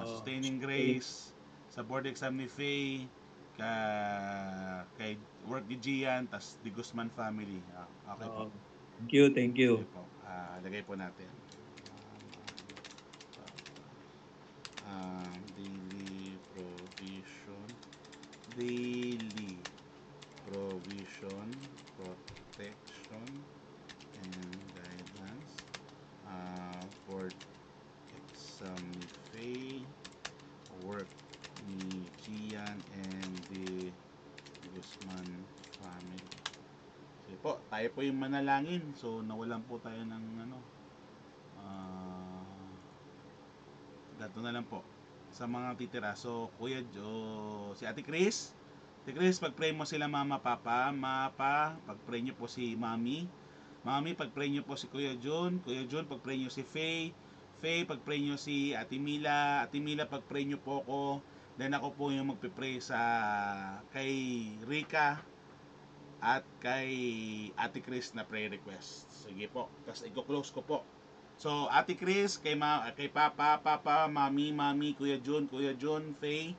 sustaining grace, sa board exam ni Faye, kay work ni Gian, tas di Guzman family. Okay po. Thank you. Okay po. Lagay po natin. Daily provision, protection, and guidance. po, tayo po yung manalangin. So, nawalan po tayo ng gato na lang po sa mga titira. So, Kuya si Ate Chris. Ate Chris, pag-pray mo sila Mama, Papa. Pag-pray nyo po si Mami. Mami, pag-pray nyo po si Kuya John. Kuya John, pag-pray nyo si Faye. Faye, pag-pray nyo si Ate Mila. Ate Mila, pag-pray nyo po ako. Then ako po yung magpipray kay Rika at kay Ate Chris na prayer request. Sige po. Tapos i-close ko po. So, Ate Chris, kay Papa, Mami, Kuya John, Faye,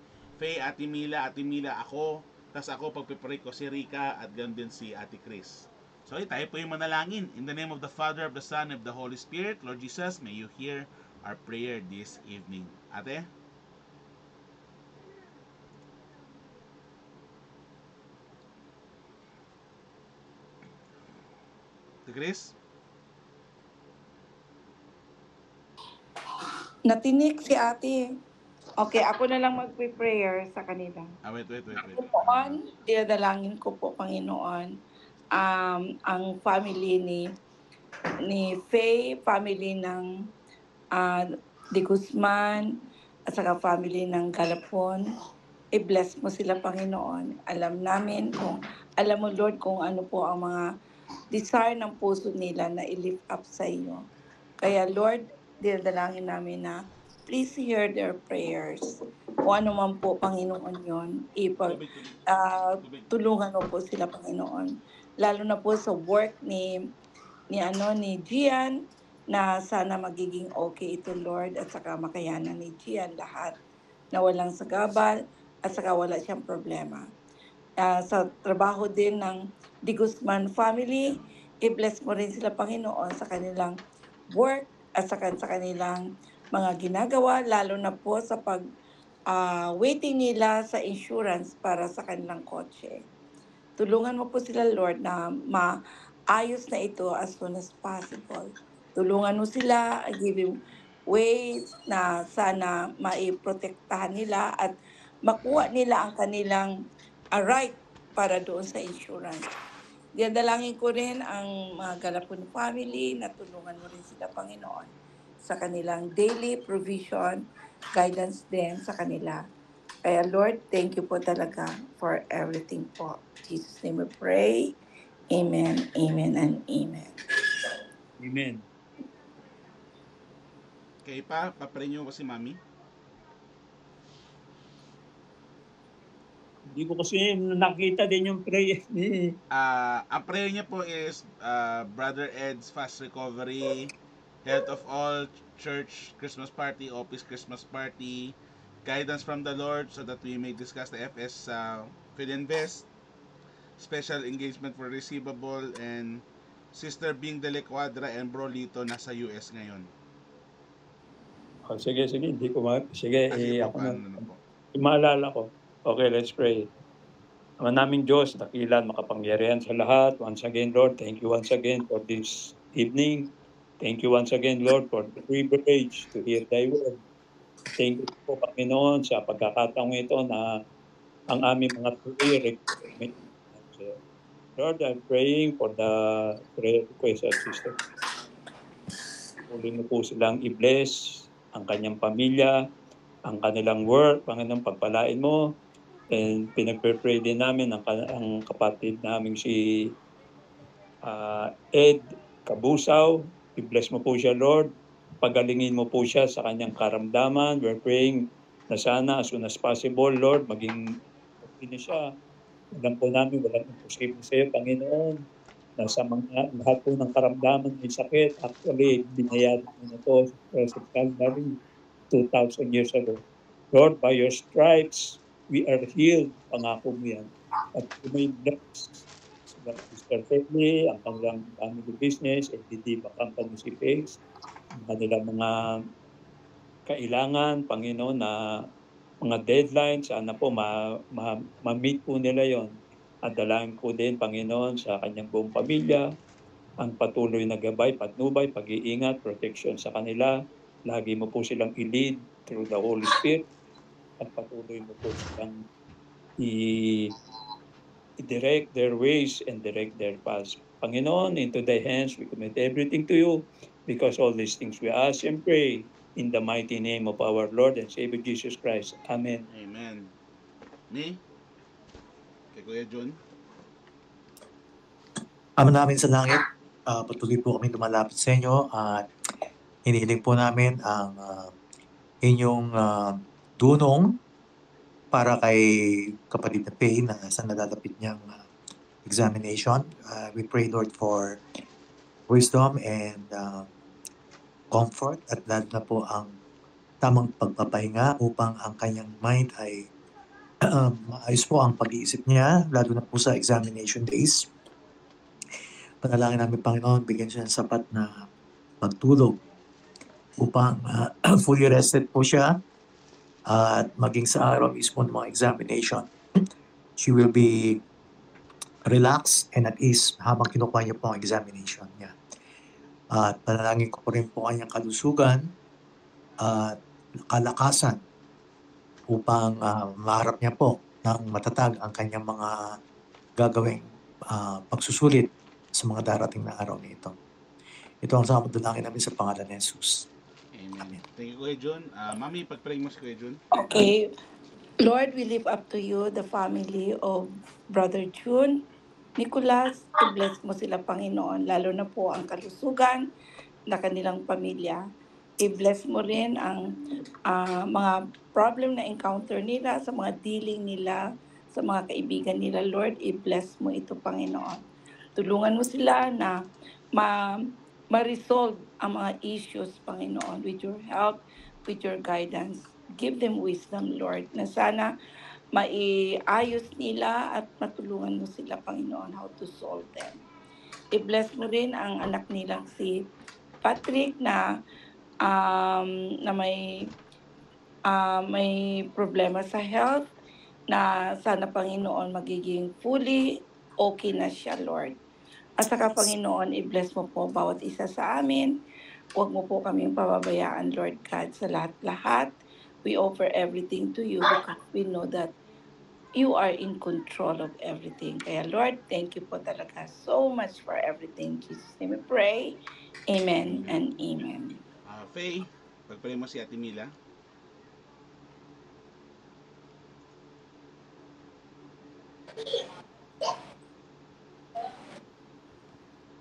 Ate Mila, ako. Tapos ako pagpipray ko si Rika at ganoon din si Ate Chris. So, tayo po yung manalangin. In the name of the Father, of the Son, of the Holy Spirit, Lord Jesus, may you hear our prayer this evening. Ate? Ate Chris? Natinik si ate. Okay, ako na lang magpe-prayer sa kanila. Wait. Panginoon, dinadalangin ko po, Panginoon, ang family ni Faye, family ng De Guzman, at saka family ng Galapon. I-bless mo sila, Panginoon. Alam mo, Lord, kung ano po ang mga desire ng puso nila na i-lift up sa iyo. Kaya, Lord, dinadalangin namin na please hear their prayers. Kung ano man po, Panginoon, yun, tulungan mo po sila, Panginoon. Lalo na po sa work ni Gian, na sana magiging okay ito, Lord, at saka makayanan ni Gian lahat na walang sagabal at saka wala siyang problema. Sa trabaho din ng De Guzman family, i-bless mo rin sila, Panginoon, sa kanilang work at saka sa kanilang mga ginagawa, lalo na po sa waiting nila sa insurance para sa kanilang kotse. Tulungan mo po sila, Lord, na maayos na ito as soon as possible. Tulungan mo sila, give him ways na sana maiprotektahan nila at makuha nila ang kanilang right para doon sa insurance. Dinadalangin ko rin ang mga Galapon family na tulungan mo rin sila, Panginoon, sa kanilang daily provision, guidance din sa kanila. Kaya Lord, thank you po talaga for everything po. In Jesus' name we pray. Amen, amen, and amen. Amen. Kay papray nyo po si Mami. Hindi ko kasi nakita din yung prayer ni... Ang prayer niya po is Brother Ed's fast recovery, health of all church Christmas party, office Christmas party, guidance from the Lord so that we may discuss the FS Fininvest, special engagement for receivable, and Sister Bing de la Cuadra and Bro Lito nasa US ngayon. Sige, hindi ko sige, Sige po, ako paano na po? maalala ko. Okay, let's pray. Ama naming Diyos, dakilan, makapangyarihan sa lahat. Once again, Lord, thank you once again for this evening. Thank you once again, Lord, for the privilege to hear Thy word. Thank you po, Panginoon, sa pagkakataong ito na ang aming mga prayer request. Lord, I'm praying for the prayer request of Sister. Uli mo po silang i-bless ang kanyang pamilya, ang kanilang work, Panginoon, pagpalain mo. And pinagpe-pray din namin ang kapatid namin si Ed Kabusaw. I-bless mo po siya, Lord. Pagalingin mo po siya sa kanyang karamdaman. We're praying na sana as soon as possible, Lord, maging okay na siya. Alam po namin, walang imposible sa iyo, Panginoon, na sa mga lahat po ng karamdaman may sakit. Actually, binayad mo na to sa Calvary 2,000 years ago. Lord, by your stripes, we are healed. Pangako mo yan. At may bless sa Sister Family, ang kanilang family business, LTD Company si Face, ang kanilang mga kailangan, Panginoon, na mga deadlines, sana po ma-meet po nila yon. At dalangin ko din, Panginoon, sa kanyang buong pamilya, ang patuloy na gabay, patnubay, pag-iingat, protection sa kanila. Lagi mo po silang i-lead through the Holy Spirit at patuloy mo po silang i-direct their ways and direct their paths. Panginoon, into thy hands we commit everything to you, because all these things we ask and pray in the mighty name of our Lord and Savior Jesus Christ. Amen. Amen. Me? Kay Kuya Jun? Ama namin sa langit, patuloy po kami lumalapit sa inyo at hinihiling po namin ang inyong dunong para kay kapatid na Faye na sa nalalapit niyang examination. We pray, Lord, for wisdom and comfort at lalo na po ang tamang pagpapahinga upang ang kanyang mind ay maayos po ang pag-iisip niya, lalo na po sa examination days. Panalangin namin, Panginoon, bigyan siya ng sapat na pagtulog upang fully rested po siya at maging sa araw mismo ng mga examination. She will be relaxed and at ease habang kinukuha niya po ang examination niya. At panalangin ko po rin po kanyang kalusugan at kalakasan upang maharap niya po ng matatag ang kanyang mga gagawing pagsusulit sa mga darating na araw nito. Ito ang samad dalangin namin sa pangalan ni Jesus. Amen. Thank you, Kuya Jun. Mami, pag-pray mo si Kuya Jun. Okay. Lord, we lift up to you the family of Brother June. Nicholas, i-bless mo sila, Panginoon, lalo na po ang kalusugan na kanilang pamilya. I-bless mo rin ang mga problem na encounter nila, sa mga dealing nila, sa mga kaibigan nila. Lord, i-bless mo ito, Panginoon. Tulungan mo sila na ma-resolve ang mga issues, Panginoon, with your help, with your guidance. Give them wisdom, Lord, na sana maiayos nila at matulungan mo sila, Panginoon, how to solve them. I-bless mo rin ang anak nilang si Patrick na may problema sa health, na sana, Panginoon, magiging fully okay na siya, Lord. At saka, Panginoon, i-bless mo po bawat isa sa amin. Huwag mo po kaming pababayaan, Lord God, sa lahat-lahat. We offer everything to you because we know that you are in control of everything. Kaya, Lord, thank you po talaga so much for everything. In Jesus' name we pray. Amen and amen. Faye, pag-pray mo si Ate Mila.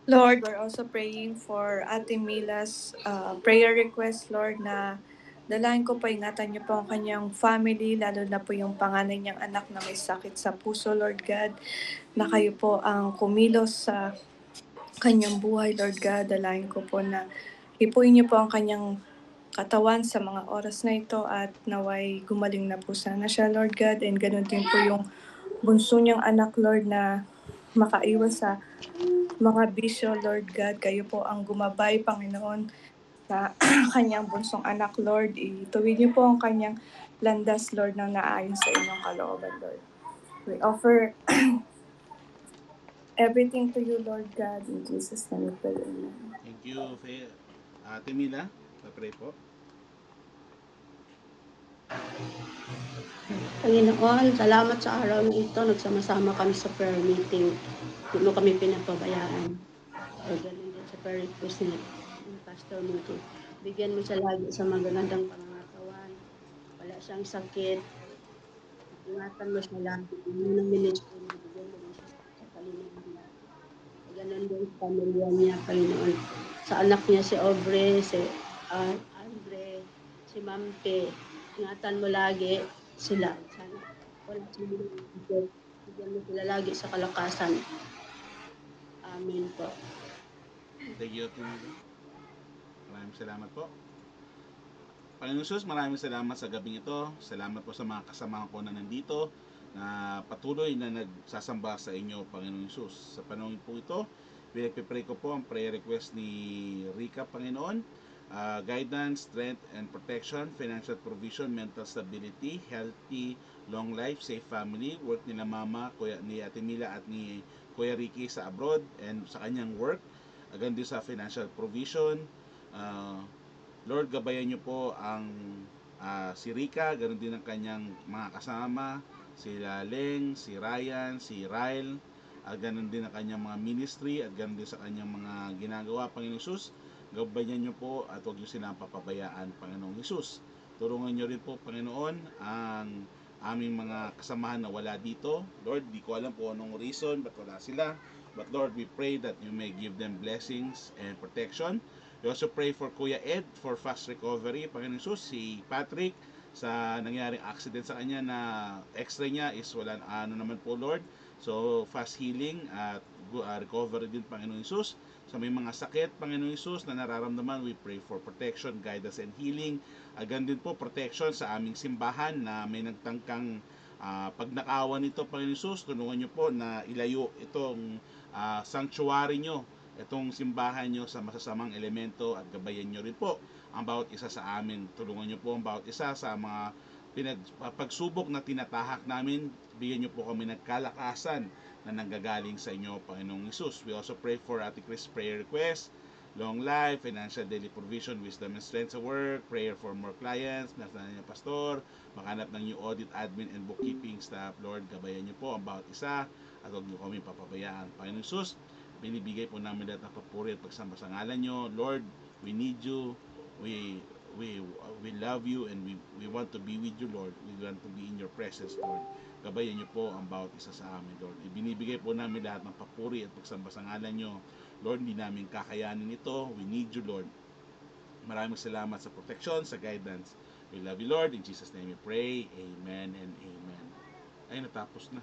Lord, we're also praying for Ate Mila's prayer request, Lord, na dalayan ko po, ingatan niyo po ang kanyang family, lalo na po yung panganay niyang anak na may sakit sa puso, Lord God, na kayo po ang kumilos sa kanyang buhay, Lord God. Dalayan ko po na ipuin niyo po ang kanyang katawan sa mga oras na ito at naway gumaling na po sana siya, Lord God. And ganun din po yung bunso niyang anak, Lord, na makaiwas sa mga bisyo, Lord God. Kayo po ang gumabay, Panginoon, sa kanyang bunsong anak, Lord. Ituwid niyo po ang kanyang landas, Lord, na naayon sa inyong kalooban, Lord. We offer everything to you, Lord God. In Jesus' name we pray, amen. Thank you, Faye. Ate Mila, pag-pray po. Panginoon, salamat sa araw na ito. Nagsama-sama kami sa prayer meeting. Hindi mo kami pinapabayaan. O ganun din sa prayer request ni Pastor Muto. Bigyan mo siya lagi sa magagandang pangangatawan. Wala siyang sakit. Ingatan mo siya lagi. Yung ng ministry mo, bigyan mo rin siya sa kalinawan niya. Ganun din sa pamilya niya, Panginoon. Sa anak niya si Aubrey, si Andre, si Mampe. Ingatan mo lagi sila. Sana wala sila sakit. Bigyan mo sila lagi sa kalakasan. Amen po. Thank you, Ate Mila. Maraming salamat po. Panginoon Jesus, maraming salamat sa gabing ito. Salamat po sa mga kasama ko na nandito na patuloy na nagsasamba sa inyo, Panginoon Jesus. Sa panahon po ito, pinagpipray ko po ang prayer request ni Rica, Panginoon. Guidance, strength, and protection, financial provision, mental stability, healthy, long life, safe family, work nila mama, kuya, ni Ate Mila at ni Kuya Ricky sa abroad and sa kanyang work. Agad din sa financial provision. Lord, gabayan niyo po ang si Rica, ganoon din ang kanyang mga kasama, si Laleng, si Ryan, si Ryle, at ganun din ang kanyang mga ministry, at ganun din sa kanyang mga ginagawa, Panginoong Hesus. Gabayan niyo po at huwag niyo silang papabayaan, Panginoong Hesus. Tulungan niyo rin po, Panginoon, ang aming mga kasamahan na wala dito. Lord, di ko alam po anong reason ba't wala sila. But Lord, we pray that you may give them blessings and protection. We also pray for Kuya Ed for fast recovery, Panginoong Hesus. Si Patrick, sa nangyaring accident sa kanya na x-ray niya is wala naman po, Lord. So fast healing at recovery din, Panginoong Hesus. Sa may mga sakit, Panginoong Hesus, na nararamdaman, we pray for protection, guidance, and healing. Agan din po protection sa aming simbahan na may nagtangkang pagnakawan nito, Panginoong Hesus. Tulungan niyo po na ilayo itong sanctuary niyo, itong simbahan nyo sa masasamang elemento, at gabayan nyo rin po ang bawat isa sa amin. Tulungan nyo po ang bawat isa sa mga pagsubok na tinatahak namin. Bigyan nyo po kami ng kalakasan na nanggagaling sa inyo, Panginoong Hesus. We also pray for Ate Chris prayer request, long life, financial daily provision, wisdom and strength sa work, prayer for more clients, nasa niya pastor, makahanap ng new audit, admin, and bookkeeping staff. Lord, gabayan nyo po ang bawat isa at huwag nyo kami papabayaan, Panginoong Hesus. Binibigay po namin lahat ng papuri at pagsamba sa ngalan nyo. Lord, we need you. We love you, and we want to be with you, Lord. We want to be in your presence, Lord. Gabayan niyo po ang bawat isa sa amin, Lord. Ibinibigay po namin lahat ng papuri at pagsamba sa ngalan nyo. Lord, hindi namin kakayanin ito. We need you, Lord. Maraming salamat sa protection, sa guidance. We love you, Lord. In Jesus' name we pray. Amen and amen. Ay, natapos na.